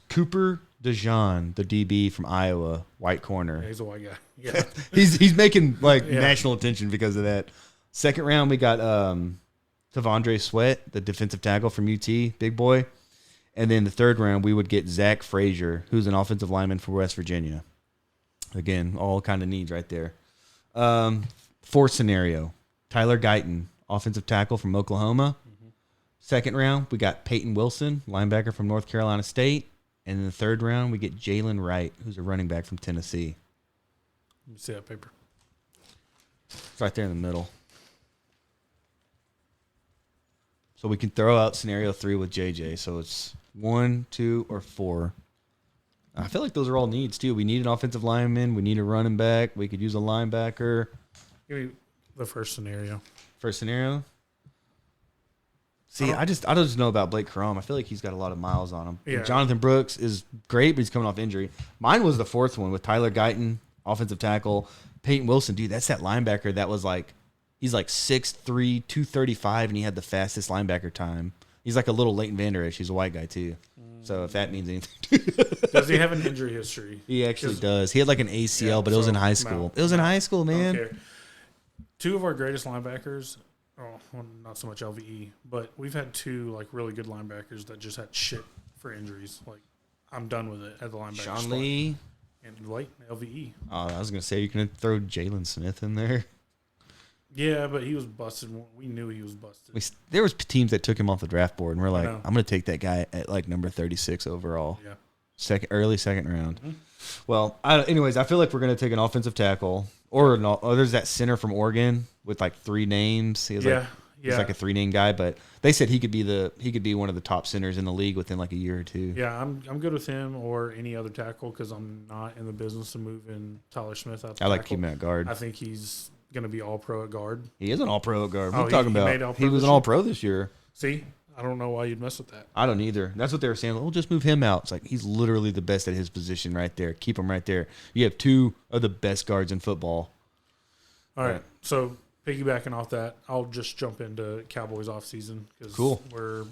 Cooper DeJean, the DB from Iowa, white corner. Yeah, he's a white guy. Yeah. he's making like Yeah. national attention because of that. Second round, we got Tavondre Sweat, the defensive tackle from UT, big boy. And then the third round, we would get Zach Frazier, who's an offensive lineman for West Virginia. Again, all kind of needs right there. Fourth scenario, Tyler Guyton, offensive tackle from Oklahoma. Mm-hmm. Second round, we got Peyton Wilson, linebacker from North Carolina State. And in the third round, we get Jalen Wright, who's a running back from Tennessee. Let me see that paper. It's right there in the middle. So we can throw out scenario 3 with JJ. So it's 1, 2, or 4. I feel like those are all needs too. We need an offensive lineman. We need a running back. We could use a linebacker. Give me the first scenario. First scenario. See, I don't know about Blake Corum. I feel like he's got a lot of miles on him. Yeah. Jonathan Brooks is great, but he's coming off injury. Mine was the fourth one with Tyler Guyton, offensive tackle. Peyton Wilson, dude, that's that linebacker that was like, he's like 6'3", 235, and he had the fastest linebacker time. He's like a little Leighton Vander Esch. He's a white guy, too. So if that means anything. Does he have an injury history? He actually does. He had like an ACL, but it was in high school. It was in high school, man. Okay. Two of our greatest linebackers, well, not so much LVE, but we've had two like really good linebackers that just had shit for injuries. Like, I'm done with it at the linebacker Sean spot. Lee. And White, LVE. Oh, I was going to say, you can throw Jalen Smith in there. Yeah, but he was busted. We knew he was busted. There was teams that took him off the draft board, and we're like, know. I'm going to take that guy at like number 36 overall. Yeah. Early second round. Mm-hmm. Well, anyways, I feel like we're going to take an offensive tackle. Or there's that center from Oregon with like 3 names. He's like a 3-name guy, but they said he could be one of the top centers in the league within like a year or two. Yeah, I'm good with him or any other tackle because I'm not in the business of moving Tyler Smith out. I like keeping him at guard. I think he's going to be all pro at guard. He is an all pro at guard. What are you he talking made about? all-pro He was this an all year? pro this year. See, I don't know why you'd mess with that. I don't either. That's what they were saying. We'll just move him out. It's like he's literally the best at his position right there. Keep him right there. You have 2 of the best guards in football. All right. So piggybacking off that, I'll just jump into Cowboys off season because we're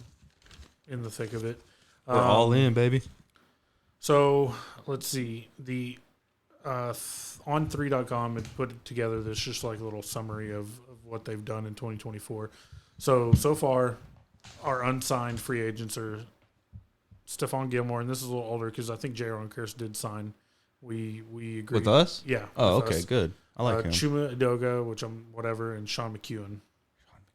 in the thick of it. We're all in, baby. So let's see. The on3.com had put together this just like a little summary of what they've done in 2024. So far, our unsigned free agents are Stephon Gilmore, and this is a little older because I think J.R. Curse did sign. We agreed. With us? Yeah. Oh, with okay, us. good. I like him. Chuma Edoga, which I'm whatever, and Sean McEwen.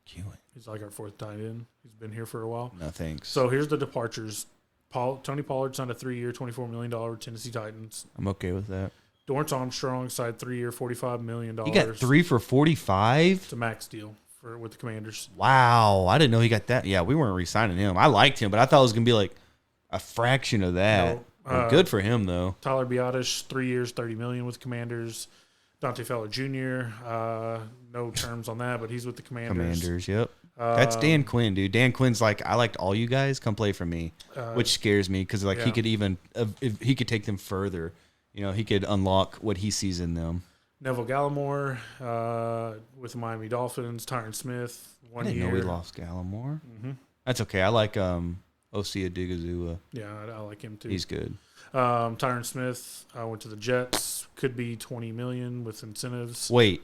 McEwen. He's like our 4th tight end. He's been here for a while. No, thanks. So here's the departures. Tony Pollard signed a 3-year, $24 million with Tennessee Titans. I'm okay with that. Dorrance Armstrong signed 3-year, $45 million. He got 3 for 45? It's a max deal with the Commanders. Wow. I didn't know he got that. Yeah, we weren't re-signing him. I liked him, but I thought it was going to be like a fraction of that. Well, good for him, though. Tyler Biotish, 3 years, $30 million with the Commanders. Dante Feller Jr., no terms on that, but he's with the Commanders. Yep. That's Dan Quinn, dude. Dan Quinn's like, I liked all you guys. Come play for me, which scares me because like he could even if he could take them further. You know, he could unlock what he sees in them. Neville Gallimore with the Miami Dolphins. Tyron Smith, 1 year. I didn't know we lost Gallimore. Mm-hmm. That's okay. I like Osia Digazua. Yeah, I like him too. He's good. Tyron Smith went to the Jets. Could be $20 million with incentives. Wait,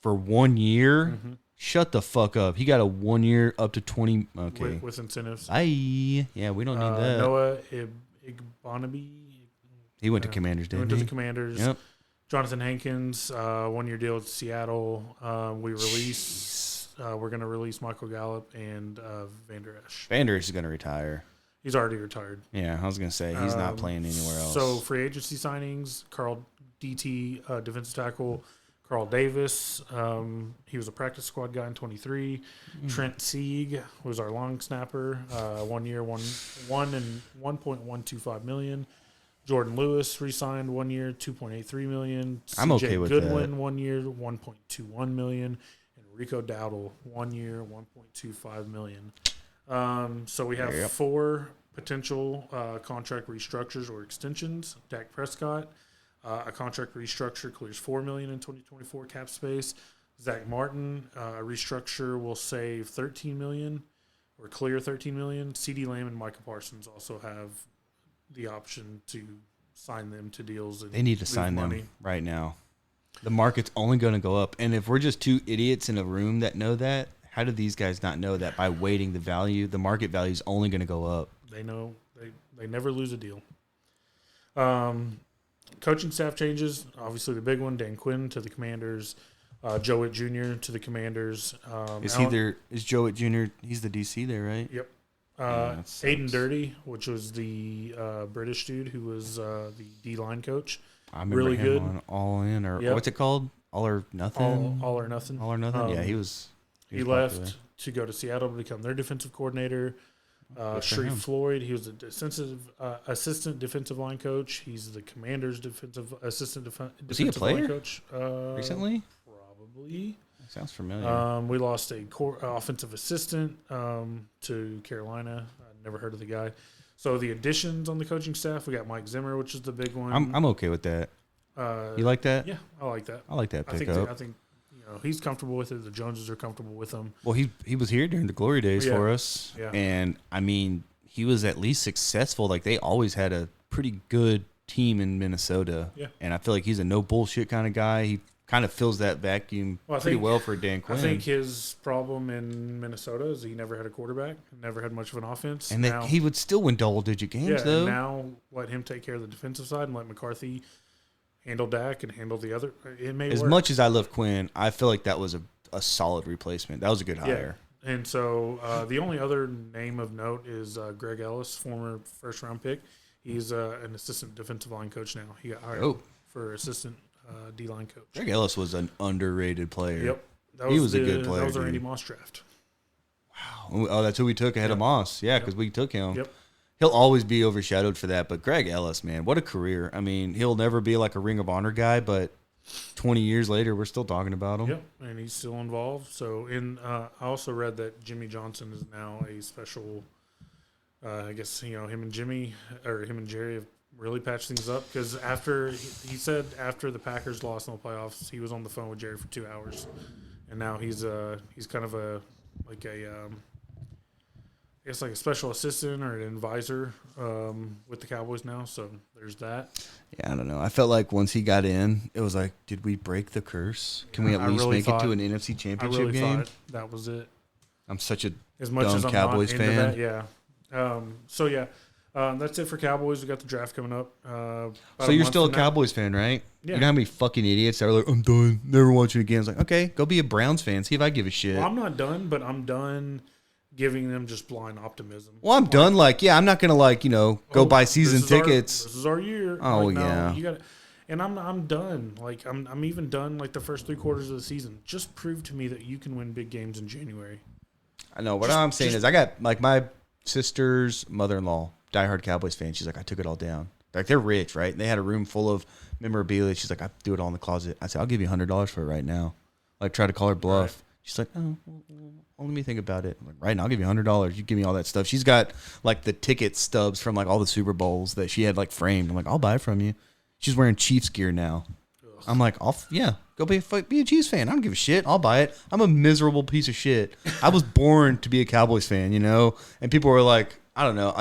for 1 year? Mm-hmm. Shut the fuck up. He got a 1 year up to 20. Okay. With incentives. Yeah, we don't need that. Noah Igbonabi. He went to Commanders, didn't he? Went to the Commanders. Yep. Jonathan Hankins, 1 year deal with Seattle. We're going to release Michael Gallup and Vander Esch. Vander Esch is going to retire. He's already retired. Yeah, I was going to say he's not playing anywhere else. So free agency signings, Carl DT, defensive tackle, Carl Davis. He was a practice squad guy in 23. Trent Sieg was our long snapper. 1 year, $1.125 million. Jordan Lewis re-signed 1 year, $2.83 million. I'm okay with Goodwin, that. 1 year, $1.21 million. And Rico Dowdle, 1 year, $1.25 million. So we have 4 potential contract restructures or extensions. Dak Prescott, a contract restructure clears $4 million in 2024 cap space. Zach Martin, a restructure will save $13 million or clear $13 million. CeeDee Lamb and Micah Parsons also have the option to sign them to deals. And they need to sign them right now. The market's only going to go up. And if we're just two idiots in a room that know that, how do these guys not know that by waiting the market value is only going to go up? They know they never lose a deal. Coaching staff changes. Obviously, the big one, Dan Quinn to the Commanders. Joe Witt Jr. to the Commanders. Is Joe Witt Jr., he's the DC there, right? Yep. Yeah, Aiden Dirty, which was the British dude who was the D-line coach. I remember really him good. on All In, or Yep. What's it called? All or Nothing? All or Nothing. All or Nothing? Yeah, he He left to go to Seattle to become their defensive coordinator. Sharif Floyd, he was the assistant defensive line coach. He's the Commander's assistant defensive line coach. Recently? Probably. Sounds familiar. We lost a offensive assistant to Carolina. I never heard of the guy. So the additions on the coaching staff, we got Mike Zimmer, which is the big one. I'm okay with that. You like that? Yeah, I like that. I like that I pickup. think he's comfortable with it. The Joneses are comfortable with him. Well, he was here during the glory days for us. Yeah. And, I mean, he was at least successful. Like, they always had a pretty good team in Minnesota. Yeah. And I feel like he's a no bullshit kind of guy. He kind of fills that vacuum pretty well for Dan Quinn. I think his problem in Minnesota is he never had a quarterback, never had much of an offense. And that he would still win double-digit games, though. And now let him take care of the defensive side and let McCarthy handle Dak and handle the other. It may as work. much as I love Quinn, I feel like that was a solid replacement. That was a good hire. Yeah. And so the only other name of note is Greg Ellis, former first-round pick. He's an assistant defensive line coach now. He got hired for assistant D-line coach. Greg Ellis was an underrated player. Yep. He was a good player. That was our Randy Moss draft. Wow. Oh, that's who we took ahead of Moss. Yeah, because we took him. Yep. He'll always be overshadowed for that. But Greg Ellis, man, what a career. I mean, he'll never be like a Ring of Honor guy, but 20 years later, we're still talking about him. Yep, and he's still involved. So, I also read that Jimmy Johnson is now a special. I guess him and Jerry have really patched things up because he said after the Packers lost in the playoffs, he was on the phone with Jerry for 2 hours, and now he's kind of a special assistant or an advisor with the Cowboys now. So there's that. Yeah, I don't know. I felt like once he got in, it was like, did we break the curse? Can we at least make it to an NFC Championship game? Thought that was it. I'm such a dumb Cowboys fan. That, yeah. That's it for Cowboys. We got the draft coming up. So you're still a Cowboys fan, right? Yeah. You know how many fucking idiots that are like, I'm done. Never watch it again. It's like, okay, go be a Browns fan. See if I give a shit. Well, I'm not done, but I'm done giving them just blind optimism. Well, I'm done. I'm not gonna go buy season tickets. This is our year. Oh yeah. You got, and I'm done. I'm even done. Like the first 3 quarters of the season. Just prove to me that you can win big games in January. I know. What I'm saying is, I got my sister's mother-in-law, diehard Cowboys fan. She's like, I took it all down. Like, they're rich, right? They had a room full of memorabilia. She's like, I do it all in the closet. I said, I'll give you $100 for it right now. Like, try to call her bluff. Right. She's like, oh, well, let me think about it. I'm like, right now, I'll give you $100. You give me all that stuff. She's got, the ticket stubs from, all the Super Bowls that she had, framed. I'm like, I'll buy it from you. She's wearing Chiefs gear now. Ugh. I'm like, go be a Chiefs fan. I don't give a shit. I'll buy it. I'm a miserable piece of shit. I was born to be a Cowboys fan, And people were like, I don't know.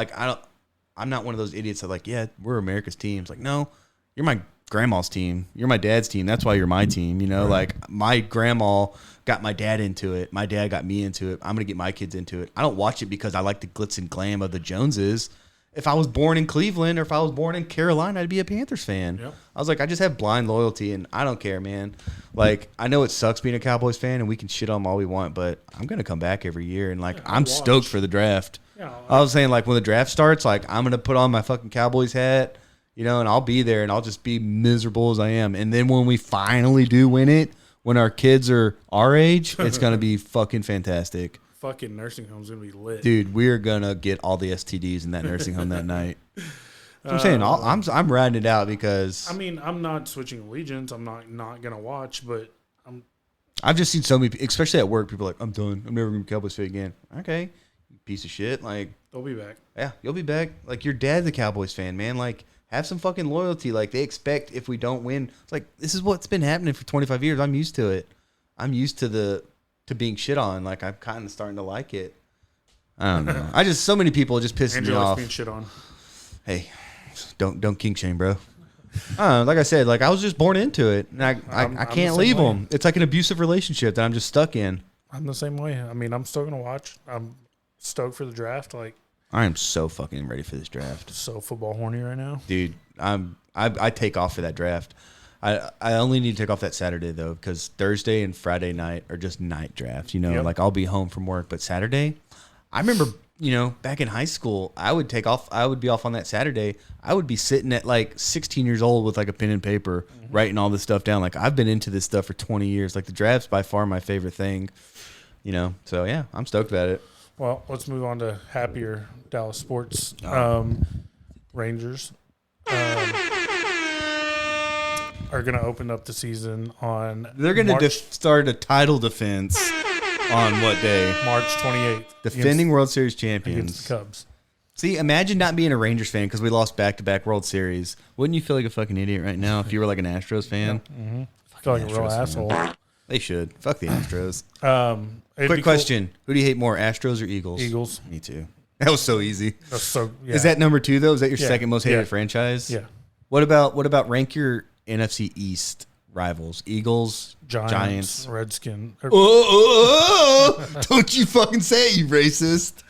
I'm not one of those idiots that we're America's team. It's like, no, you're my grandma's team. You're my dad's team. That's why you're my team. Right. My grandma got my dad into it. My dad got me into it. I'm going to get my kids into it. I don't watch it because I like the glitz and glam of the Joneses. If I was born in Cleveland or if I was born in Carolina, I'd be a Panthers fan. Yep. I was like, I just have blind loyalty, and I don't care, man. I know it sucks being a Cowboys fan, and we can shit on them all we want, but I'm going to come back every year, and, I'm stoked for the draft. Yeah, I was saying, when the draft starts, I'm going to put on my fucking Cowboys hat, and I'll be there, and I'll just be miserable as I am. And then when we finally do win it, when our kids are our age, it's going to be fucking fantastic. Fucking nursing home's going to be lit. Dude, we're going to get all the STDs in that nursing home that night. I'm saying I'm riding it out because... I mean, I'm not switching allegiance. I'm not going to watch, but I've just seen so many, especially at work, people are like, I'm done. I'm never going to be Cowboys fan again. Okay, you piece of shit. They'll be back. Yeah, you'll be back. Like, your dad's a Cowboys fan, man. Like, have some fucking loyalty. Like, they expect if we don't win. It's like, this is what's been happening for 25 years. I'm used to it. I'm used to being shit on. Like, I'm kind of starting to like it. I don't know. So many people just pissing me off. Being shit on. Hey, don't kink shame, bro. Like I said, like, I was just born into it, and I can't leave them. It's like an abusive relationship that I'm just stuck in. I'm the same way. I mean, I'm still gonna watch. I'm stoked for the draft. Like, I am so fucking ready for this draft. So football horny right now, dude. I take off for that draft. I only need to take off that Saturday though, because Thursday and Friday night are just night drafts. You know, Yep. like, I'll be home from work, but Saturday, I remember, you know, back in high school, I would take off. I would be off on that Saturday. I would be sitting at like 16 years old with like a pen and paper, writing all this stuff down. Like, I've been into this stuff for 20 years. Like, the draft's by far my favorite thing. You know, so yeah, I'm stoked about it. Well, let's move on to happier Dallas sports. Rangers are going to open up the season on. They're going to start a title defense on what day? March 28th. Defending World Series champions against the Cubs. See, imagine not being a Rangers fan because we lost back-to-back World Series. Wouldn't you feel like a fucking idiot right now if you were like an Astros fan? Mm-hmm. I feel like a real asshole. They should. Fuck the Astros. Quick question. Cool. Who do you hate more, Astros or Eagles? Eagles. Me too. That was so easy. Yeah. Is that number 2, though? Is that your second most hated franchise? Yeah. What about rank your NFC East rivals? Eagles, Giants. Redskins. Don't you fucking say it, you racist.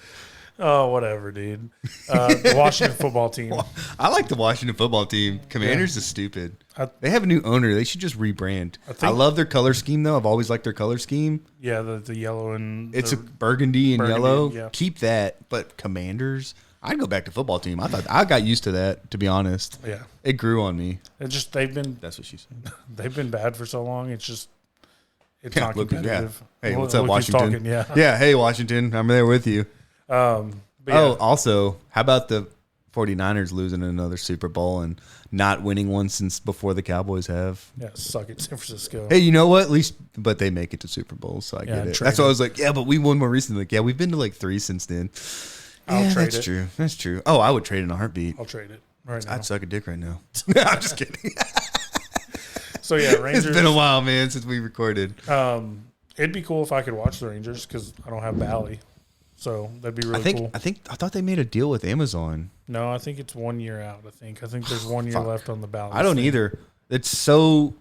Oh, whatever, dude. The Washington football team. I like the Washington football team. Commanders is stupid. They have a new owner. They should just rebrand. I love their color scheme, though. I've always liked their color scheme. Yeah, the yellow and... It's a burgundy and yellow. Yeah. Keep that. But Commanders, I'd go back to football team. I got used to that, to be honest. Yeah. It grew on me. That's what she said. They've been bad for so long. It's not competitive. Hey, what's up, Washington? Yeah, hey, Washington. I'm there with you. Also, how about the 49ers losing another Super Bowl and not winning one since before the Cowboys have? Yeah, suck it, San Francisco. Hey, you know what? At least, but they make it to Super Bowls, so I get it. That's why I was like, yeah, but we won more recently. Like, yeah, we've been to like 3 since then. I'll trade that's it. True. That's true. Oh, I would trade in a heartbeat. I'll trade it right now. I'd suck a dick right now. I'm just kidding. So yeah, Rangers. It's been a while, man, since we recorded. It'd be cool if I could watch the Rangers because I don't have Bally. So that'd be really cool. I thought they made a deal with Amazon. No, I think it's 1 year out. I think there's 1 year left on the ballot. I don't either. It's so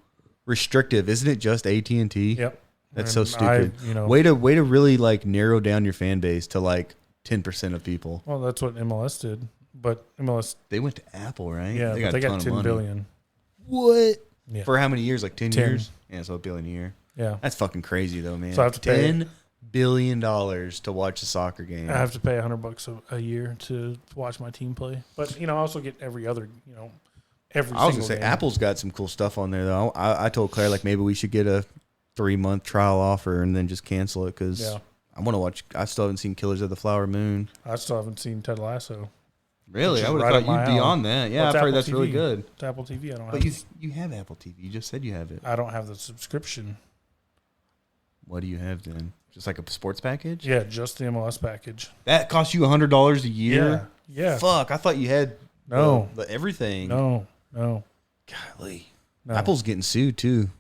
restrictive, isn't it? Just AT&T. Yep. That's so stupid. Way to really like narrow down your fan base to like 10% of people. Well, that's what MLS did, but MLS they went to Apple, right? Yeah, they got 10 billion. What? Yeah. For how many years? Like 10 years? Yeah, so $1 billion a year. Yeah, that's fucking crazy though, man. So I have to pay $10 billion to watch a soccer game. I have to pay $100 a year to watch my team play, but I also get every other every. I was gonna say game. Apple's got some cool stuff on there though. I told Claire like maybe we should get a 3-month trial offer and then just cancel it because I want to watch. I still haven't seen Killers of the Flower Moon. I still haven't seen Ted Lasso. Really, I would have thought you'd be on that. Yeah, I've heard that's TV. Really good. It's Apple TV. I don't. But you have Apple TV. You just said you have it. I don't have the subscription. What do you have then? Just like a sports package? Yeah, just the MLS package. That costs you $100 a year? Yeah. Fuck, I thought you had the everything. No. Golly. No. Apple's getting sued too.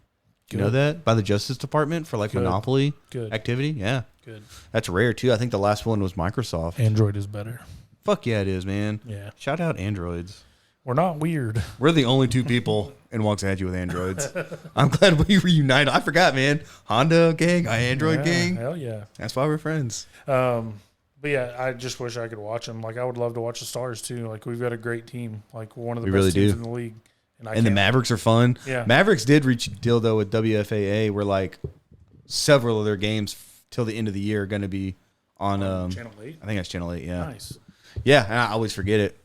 Good. You know that? By the Justice Department for like monopoly activity? Yeah. Good. That's rare too. I think the last one was Microsoft. Android is better. Fuck yeah, it is, man. Yeah. Shout out Androids. We're not weird. We're the only 2 people in Waxahachie with Androids. I'm glad we reunited. I forgot, man. Honda gang, Android gang. Hell yeah. That's why we're friends. But yeah, I just wish I could watch them. Like I would love to watch the Stars too. Like we've got a great team. Like one of the best teams in the league. And the Mavericks are fun. Yeah. Mavericks did reach a deal though with WFAA where like several of their games till the end of the year are going to be on Channel 8. I think that's Channel 8. Yeah. Nice. Yeah, and I always forget it.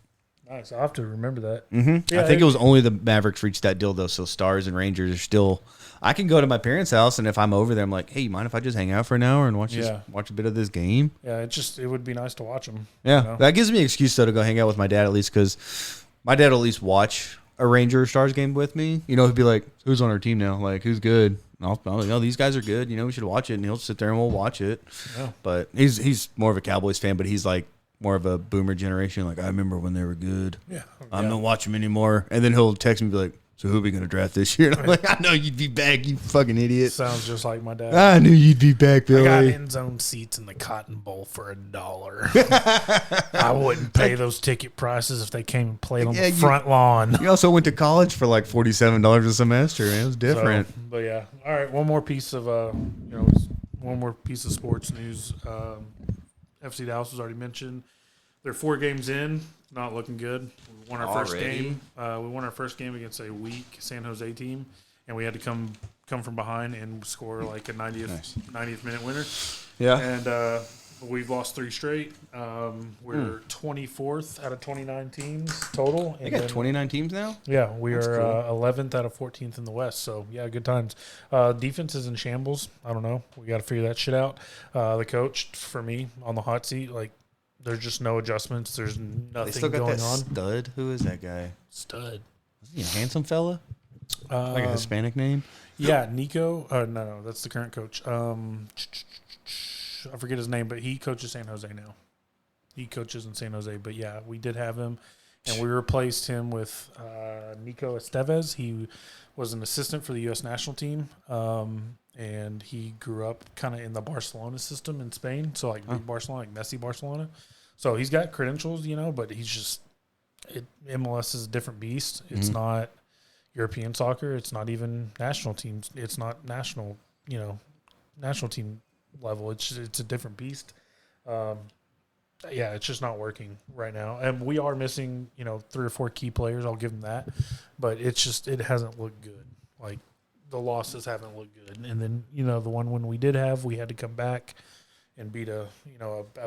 Nice. I'll have to remember that. Mm-hmm. Yeah, I think it was only the Mavericks reached that deal though. So Stars and Rangers are still. I can go to my parents' house and if I'm over there, I'm like, hey, you mind if I just hang out for an hour and watch a bit of this game? Yeah, it would be nice to watch them. Yeah, that gives me an excuse though to go hang out with my dad at least because my dad will at least watch a Ranger or Stars game with me. He'd be like, who's on our team now? Like, who's good? And I'll these guys are good. We should watch it. And he'll sit there and we'll watch it. Yeah. But he's more of a Cowboys fan, but he's like more of a boomer generation. Like, I remember when they were good. Yeah. I don't watch them anymore. And then he'll text me and be like, so who are we going to draft this year? And I'm like, I know you'd be back, you fucking idiot. Sounds just like my dad. I knew you'd be back, I Billy. got end zone seats in the Cotton Bowl for $1. I wouldn't pay those ticket prices if they came and played on the front lawn. You also went to college for like $47 a semester, man. It was different. So, but yeah, all right. One more piece of sports news. FC Dallas was already mentioned. They're 4 games in, not looking good. We won our first game. We won our first game against a weak San Jose team, and we had to come from behind and score like a 90th minute winner. Yeah. And we've lost 3 straight. We're 24th out of 29 teams total. They got 29 teams now? Yeah, we That's are cool. 11th out of 14th in the West. So, yeah, good times. Defense is in shambles. I don't know. We got to figure that shit out. The coach, for me, on the hot seat, like, there's just no adjustments. There's They nothing still got going that on. stud? Who is that guy? Stud. Is he a handsome fella? Like a Hispanic name? Yeah, Nico. No, that's the current coach. I forget his name, but he coaches San Jose now. He coaches in San Jose. But, yeah, we did have him, and we replaced him with Nico Estevez. He was an assistant for the U.S. national team, and he grew up kind of in the Barcelona system in Spain. So, like, big Barcelona, like Messi Barcelona. So, he's got credentials, but he's just MLS is a different beast. It's not European soccer. It's not even national teams. It's not national team level. It's a different beast. It's just not working right now. And we are missing, 3 or 4 key players. I'll give them that. But it hasn't looked good. Like, the losses haven't looked good. And then, the one when we did have, we had to come back and beat a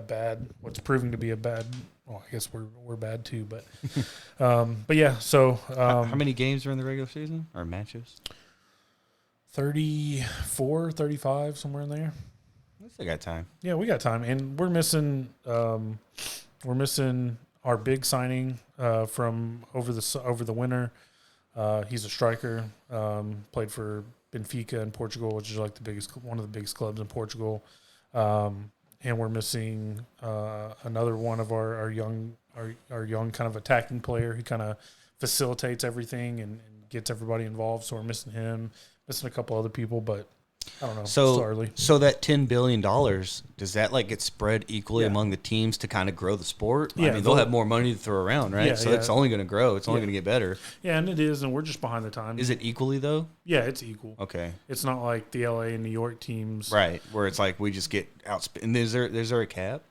bad, what's proving to be a bad, well, I guess we're bad too. But yeah, so. How many games are in the regular season or matches? 34, 35, somewhere in there. We still got time. Yeah, we got time, and we're missing our big signing from over the winter. He's a striker. Played for Benfica in Portugal, which is like one of the biggest clubs in Portugal. And we're missing another one of our young kind of attacking player. He kind of facilitates everything and gets everybody involved. So we're missing him, missing a couple other people, but I don't know. Still early. So that $10 billion, does that like get spread equally among the teams to kind of grow the sport? Yeah, I mean, they'll have more money to throw around, right? Yeah, So yeah. it's only going to grow. It's only going to get better. Yeah, and it is, and we're just behind the times. Is it equally though? Yeah, it's equal. Okay. It's not like the LA and New York teams. Right, where it's like we just get outspent. And is there a cap?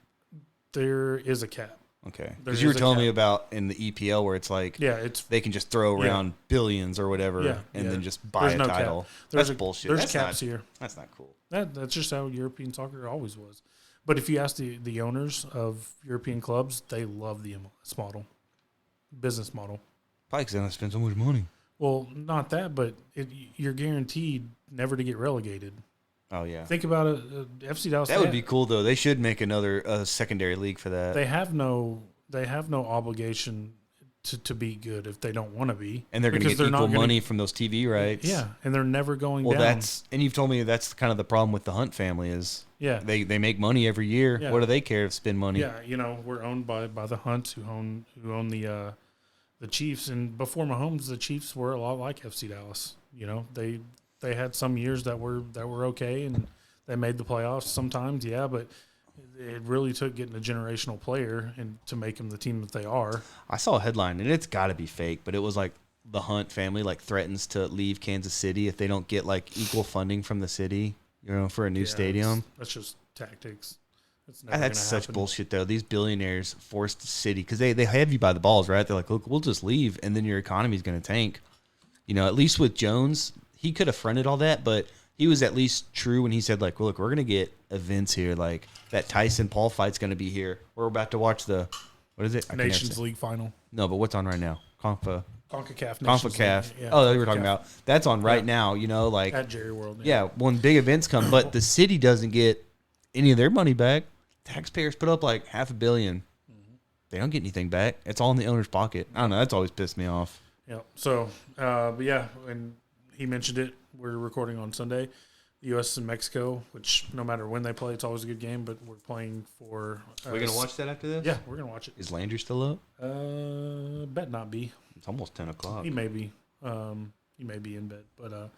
There is a cap. Okay. There Because you were is a telling me cap. about in the EPL where it's like they can just throw around billions or whatever and then just buy There's a no title. cap. That's bullshit. There's That's caps not, here. That's not cool. That's just how European soccer always was. But if you ask the owners of European clubs, they love the MLS model, business model. Probably because they don't spend so much money. Well, not that, but you're guaranteed never to get relegated. Oh, yeah. Think about it. FC Dallas. That would be cool, though. They should make another secondary league for that. They have no obligation to be good if they don't want to be. And they're going to get equal money from those TV rights. Yeah, and they're never going down. And you've told me that's kind of the problem with the Hunt family is they make money every year. Yeah. What do they care if spend money? Yeah, we're owned by the Hunts who own the Chiefs. And before Mahomes, the Chiefs were a lot like FC Dallas. They had some years that were okay and they made the playoffs sometimes, but it really took getting a generational player and to make them the team that they are. I saw a headline, and it's got to be fake, but it was like the Hunt family threatens to leave Kansas City if they don't get equal funding from the city, for a new stadium. That's just tactics. That's such bullshit, though. These billionaires forced the city because they have you by the balls, right? They're like, look, we'll just leave, and then your economy's going to tank. At least with Jones, he could have fronted all that, but he was at least true when he said, look, we're going to get events here. Like that Tyson-Paul fight's going to be here. We're about to watch what is it? Nations League final. No, but what's on right now? CONCACAF. CONCACAF. Yeah, oh, they were talking about. That's on right now, at Jerry World. Yeah, when big events come, but the city doesn't get any of their money back. Taxpayers put up $500 million. They don't get anything back. It's all in the owner's pocket. I don't know. That's always pissed me off. Yeah. So, but yeah, and he mentioned it. We're recording on Sunday. U.S. and Mexico, which no matter when they play, it's always a good game. But we're playing for. Are we gonna watch that after this? Yeah, we're gonna watch it. Is Landry still up? Bet not be. It's almost 10 o'clock. He may be. He may be in bed, but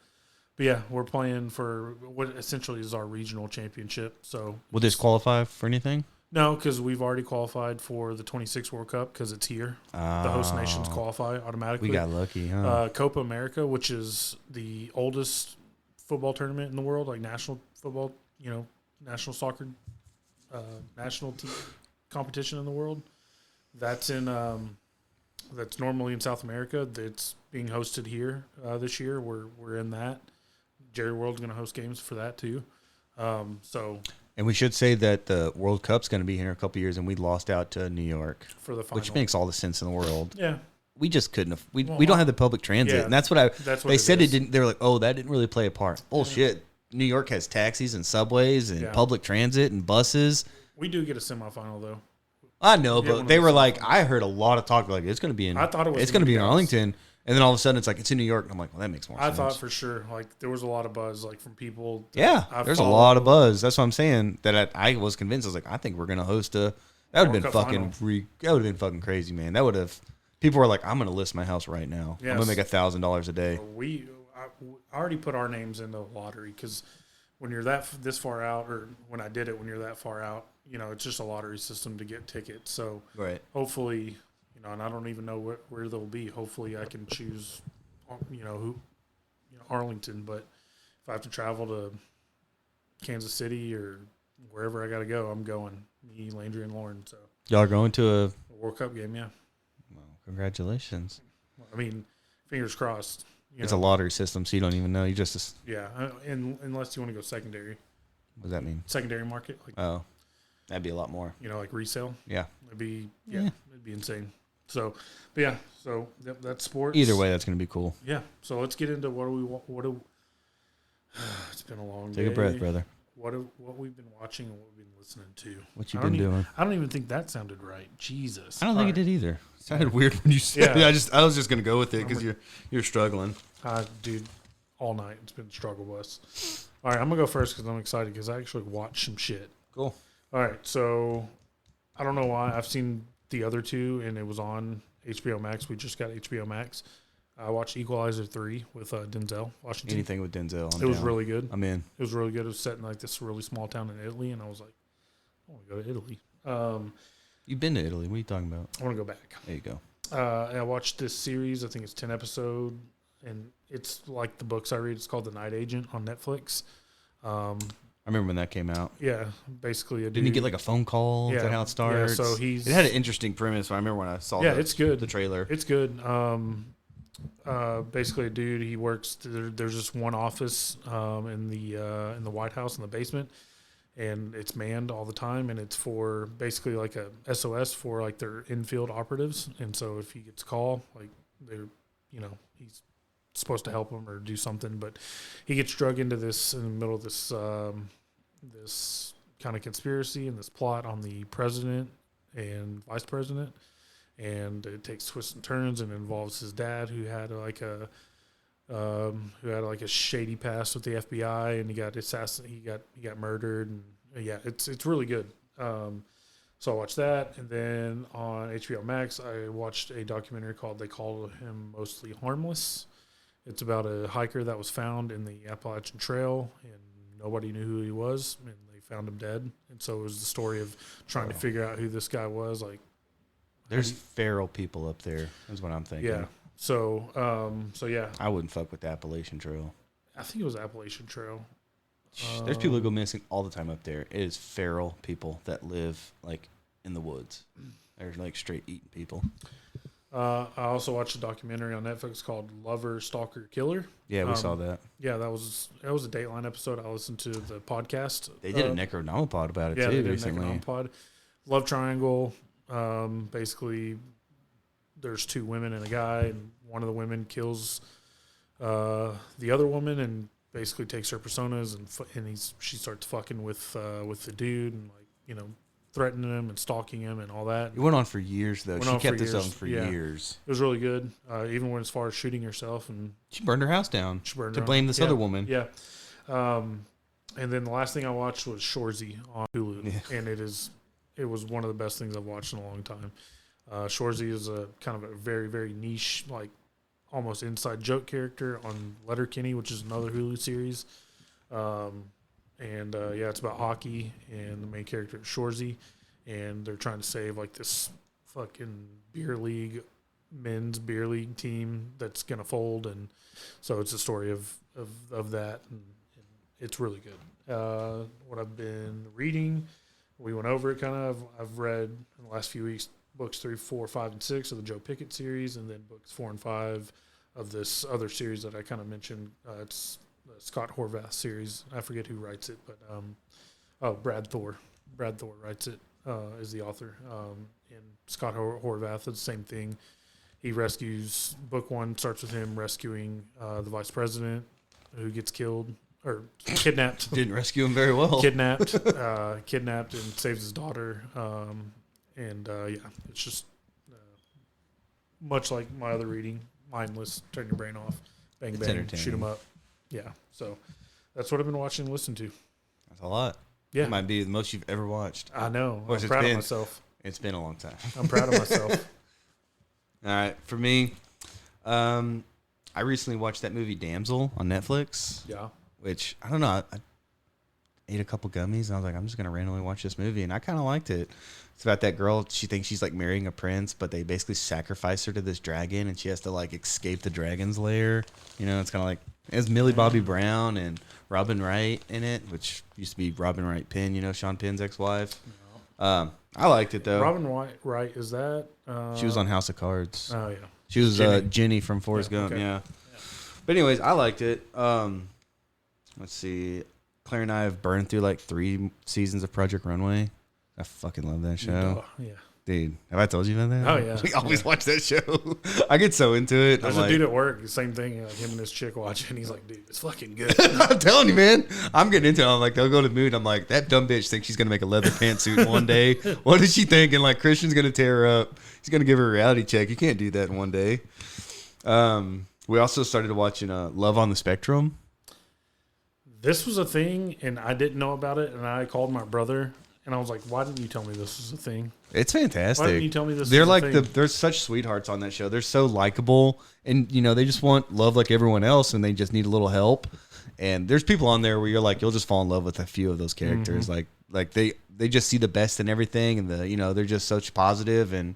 yeah, we're playing for what essentially is our regional championship. So Will this qualify for anything? no, because we've already qualified for the 26 World Cup because it's here. The host nations qualify automatically. We got lucky, huh? Copa America, which is the oldest football tournament in the world, like national football, national soccer, national team competition in the world. That's in that's normally in South America. That's being hosted here this year. We're in that. Jerry World's going to host games for that too. And we should say that the World Cup's going to be here in a couple years, and we lost out to New York for the final, which makes all the sense in the world. Yeah. We just couldn't have. We don't have the public transit, and that's what they said. It didn't. They were like, "Oh, that didn't really play a part." Bullshit. New York has taxis and subways and public transit and buses. We do get a semifinal though. I know, but they were like, I heard a lot of talk like it's going to be in. I thought it's going to be in Arlington, and then all of a sudden it's like it's in New York. And I'm like, well, that makes more sense. I thought for sure, like there was a lot of buzz, like from people. Yeah, there's a lot of buzz. That's what I'm saying. That I was convinced. I was like, I think we're going to host a. That would have been fucking. That would have been fucking crazy, man. That would have. People were like, I'm going to list my house right now. Yes. I'm going to make $1,000 a day. I already put our names in the lottery because when you're this far out, or when I did it, when you're that far out, it's just a lottery system to get tickets. So hopefully, and I don't even know where they'll be. Hopefully I can choose, Arlington. But if I have to travel to Kansas City or wherever I got to go, I'm going. Me, Landry, and Lauren. So y'all are going to a World Cup game, yeah. Congratulations. I mean, fingers crossed. It's a lottery system, so you don't even know. You just unless you want to go secondary. What does that mean? Secondary market. Oh, that'd be a lot more. Like resale. Yeah, it'd be insane. So, but yeah, that's sports. Either way, that's gonna be cool. Yeah. So let's get into what do. It's been a long day. Take a breath, brother. What we've been watching and what we've been listening to. What you've been doing? I don't even think that sounded right. Jesus. I don't think it did either. It sounded weird when you said it. I was just gonna go with it because you're struggling. Dude, all night it's been a struggle bus. All right, I'm gonna go first because I'm excited because I actually watched some shit. Cool. All right, so I don't know why I've seen the other two and it was on HBO Max. We just got HBO Max. I watched Equalizer 3 with Denzel Washington. Anything with Denzel. It was really good. I'm in. It was really good. It was set in like this really small town in Italy, and I was like, I want to go to Italy. You've been to Italy. What are you talking about? I want to go back. There you go. I watched this series. I think it's 10 episodes, and it's like the books I read. It's called The Night Agent on Netflix. I remember when that came out. Yeah, basically a dude. Didn't he get like a phone call? Is that how it starts? Yeah, so it had an interesting premise. I remember when I saw it's good. The trailer. It's good. Basically a dude, he works there's just one office in the White House in the basement, and it's manned all the time, and it's for basically like a SOS for like their infield operatives. And so if he gets a call, like they're he's supposed to help him or do something, but he gets drug into this in the middle of this this kind of conspiracy and this plot on the president and vice president. And it takes twists and turns and involves his dad, who had like a shady past with the FBI, and he got assassinated. He got murdered, and it's really good. So I watched that, and then on HBO Max, I watched a documentary called "They Call Him Mostly Harmless." It's about a hiker that was found in the Appalachian Trail, and nobody knew who he was, and they found him dead. And so it was the story of trying to figure out who this guy was, like. There's feral people up there. That's what I'm thinking. Yeah. So yeah. I wouldn't fuck with the Appalachian Trail. I think it was Appalachian Trail. There's people that go missing all the time up there. It is feral people that live like in the woods. They're like straight eating people. I also watched a documentary on Netflix called Lover, Stalker, Killer. Yeah, we saw that. Yeah, that was a Dateline episode. I listened to the podcast. They did a Necronomipod about it too recently. Yeah, Necronomipod. Love Triangle. Basically, there's two women and a guy, and one of the women kills the other woman and basically takes her personas, and she starts fucking with the dude and threatening him and stalking him and all that. It went on for years though. She kept this on for years. It was really good, even when as far as shooting herself, and she burned her house down. She burned to blame this other woman. Yeah. And then the last thing I watched was Shoresy on Hulu, and it was one of the best things I've watched in a long time. Shoresy is a kind of a very, very niche, like almost inside joke character on Letterkenny, which is another Hulu series. It's about hockey, and the main character is Shoresy, and they're trying to save like this fucking men's beer league team that's gonna fold, and so it's a story of that, and it's really good. What I've been reading, we went over it kind of. I've read in the last few weeks books 3, 4, 5, and 6 of the Joe Pickett series, and then books 4 and 5 of this other series that I kind of mentioned. It's the Scott Horvath series. I forget who writes it, but Brad Thor. Brad Thor writes it, is the author. And Scott Horvath is the same thing. He rescues, book 1 starts with him rescuing the vice president who gets killed or kidnapped. Didn't rescue him very well. Kidnapped and saves his daughter. It's just much like my other reading, mindless, turn your brain off, bang, bang, shoot 'em up. Yeah, so that's what I've been watching and listening to. That's a lot. Yeah. It might be the most you've ever watched. I know. I'm proud of myself. It's been a long time. I'm proud of myself. All right, for me, I recently watched that movie Damsel on Netflix. Yeah. Which, I don't know, I ate a couple gummies, and I was like, I'm just going to randomly watch this movie, and I kind of liked it. It's about that girl. She thinks she's, like, marrying a prince, but they basically sacrifice her to this dragon, and she has to, like, escape the dragon's lair. You know, it's kind of like, it has Millie Bobby Brown and Robin Wright in it, which used to be Robin Wright Penn, you know, Sean Penn's ex-wife. No. I liked it, though. Robin Wright, is that? She was on House of Cards. Oh, yeah. She was Jenny from Forrest Gump, okay. yeah. But anyways, I liked it. Let's see. Claire and I have burned through like 3 seasons of Project Runway. I fucking love that show. Yeah. Dude, have I told you about that? Oh, yeah. We always watch that show. I get so into it. There's a dude at work, the same thing, like him and his chick watching. He's like, dude, it's fucking good. I'm telling you, man. I'm getting into it. I'm like, they'll go to the mood. I'm like, that dumb bitch thinks she's going to make a leather pantsuit one day. What is she thinking? Like, Christian's going to tear her up. He's going to give her a reality check. You can't do that in one day. We also started watching Love on the Spectrum. This was a thing, and I didn't know about it, and I called my brother, and I was like, why didn't you tell me this was a thing? It's fantastic. Why didn't you tell me this They're was like a thing? they're such sweethearts on that show. They're so likable, and you know they just want love like everyone else, and they just need a little help. And there's people on there where you're like, you'll just fall in love with a few of those characters. Mm-hmm. Like they just see the best in everything, and they're just such positive. And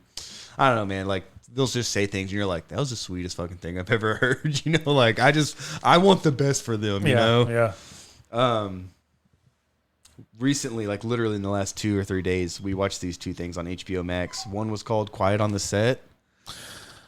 I don't know, man. Like they'll just say things, and you're like, that was the sweetest fucking thing I've ever heard. You know, like I want the best for them. You know, yeah. Recently, like literally in the last 2 or 3 days, we watched these 2 things on HBO Max. One was called Quiet on the Set,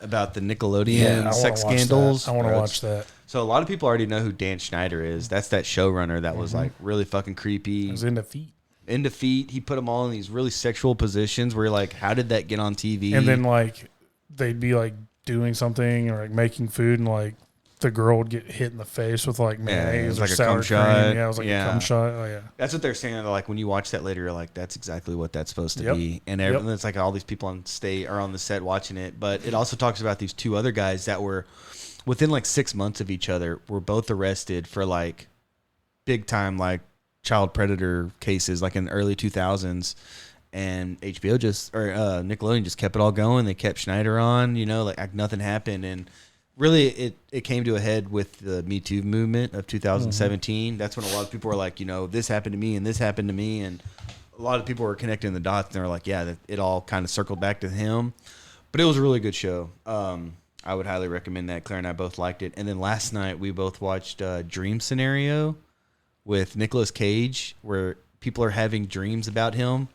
about the Nickelodeon sex scandals. I want to watch that. So a lot of people already know who Dan Schneider is. That's that showrunner that was like really fucking creepy. He was into feet. Into feet. He put them all in these really sexual positions where you're like, how did that get on TV? And then like they'd be like doing something or like making food, and like the girl would get hit in the face with like mayonnaise or like a sour cum cream. shot. Yeah, it was like a cum shot. Oh yeah. That's what they're saying. They're like, when you watch that later, you're like, that's exactly what that's supposed to be. And it's like all these people on the set watching it. But it also talks about these 2 other guys that were within like 6 months of each other, were both arrested for like big time like child predator cases, like in the early 2000s. And Nickelodeon just kept it all going. They kept Schneider on, like nothing happened. And really, it came to a head with the Me Too movement of 2017. Mm-hmm. That's when a lot of people were like, this happened to me and this happened to me. And a lot of people were connecting the dots, and they were like, yeah, it all kind of circled back to him. But it was a really good show. I would highly recommend that. Claire and I both liked it. And then last night, we both watched Dream Scenario with Nicolas Cage, where people are having dreams about him.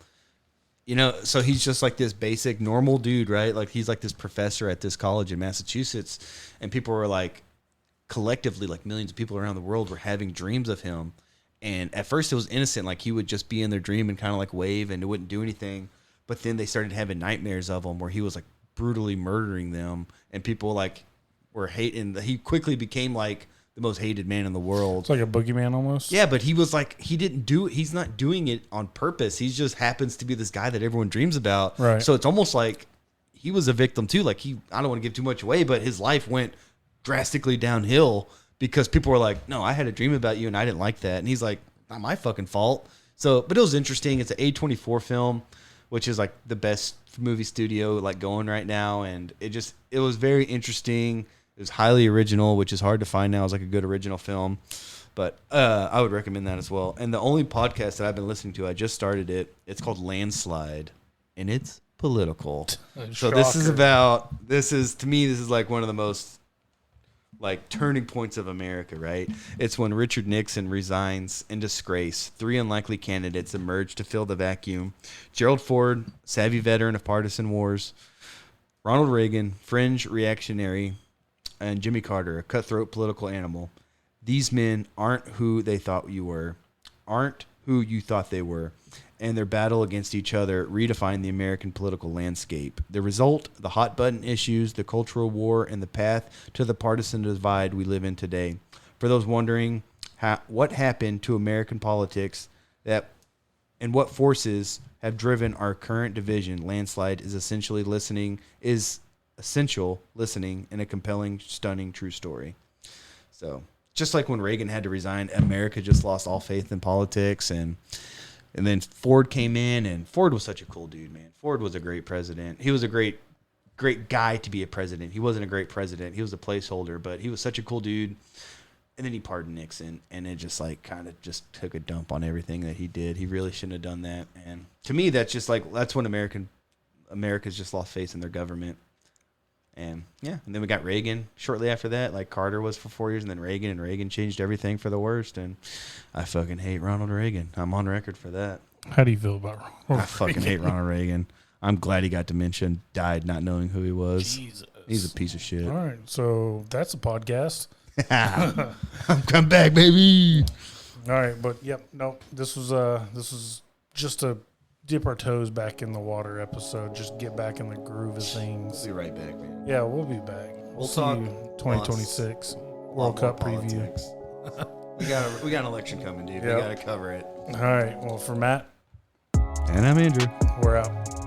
So he's just like this basic normal dude, right? Like he's like this professor at this college in Massachusetts, and people were like, collectively, like millions of people around the world were having dreams of him. And at first it was innocent, like he would just be in their dream and kind of like wave and it wouldn't do anything. But then they started having nightmares of him where he was like brutally murdering them, and people like were hating. He quickly became like the most hated man in the world. It's like a boogeyman almost. Yeah, but he was like, he's not doing it on purpose. He just happens to be this guy that everyone dreams about. Right. So it's almost like he was a victim too. Like I don't want to give too much away, but his life went drastically downhill because people were like, no, I had a dream about you and I didn't like that. And he's like, not my fucking fault. So, but it was interesting. It's an A24 film, which is like the best movie studio like going right now, and it was very interesting. It was highly original, which is hard to find now. It's like a good original film, but I would recommend that as well. And the only podcast that I've been listening to, I just started it. It's called Landslide, and it's political. So this is to me, this is like one of the most like turning points of America, right? It's when Richard Nixon resigns in disgrace. 3 unlikely candidates emerge to fill the vacuum. Gerald Ford, savvy veteran of partisan wars. Ronald Reagan, fringe reactionary. And Jimmy Carter, a cutthroat political animal. These men aren't who they thought you were. Aren't who you thought they were. And their battle against each other redefined the American political landscape. The result, the hot button issues, the cultural war, and the path to the partisan divide we live in today. For those wondering what happened to American politics and what forces have driven our current division, Landslide is essential listening in a compelling, stunning, true story. So just like when Reagan had to resign, America just lost all faith in politics, and then Ford came in, and Ford was such a cool dude, man. Ford was a great president. He was a great guy to be a president. He wasn't a great president. He was a placeholder, but he was such a cool dude. And then he pardoned Nixon, and it just like kind of just took a dump on everything that he did. He really shouldn't have done that. And to me, that's just like, that's when America's just lost faith in their government. And yeah, and then we got Reagan shortly after that. Like Carter was for 4 years, and then Reagan changed everything for the worst. And I fucking hate Ronald Reagan. I'm on record for that. How do you feel about Ronald Reagan? I fucking hate Ronald Reagan. I'm glad he got dementia and died not knowing who he was. Jesus. He's a piece of shit. All right, so that's a podcast. Come back, baby. All right, but yep, no, this was just a dip our toes back in the water episode. Just get back in the groove of things. We'll be right back, man. Yeah, we'll be back. We'll see talk you 2026 World Cup preview. we got an election coming, dude. Yep. We got to cover it. All right, well, for Matt And I'm Andrew. we're out.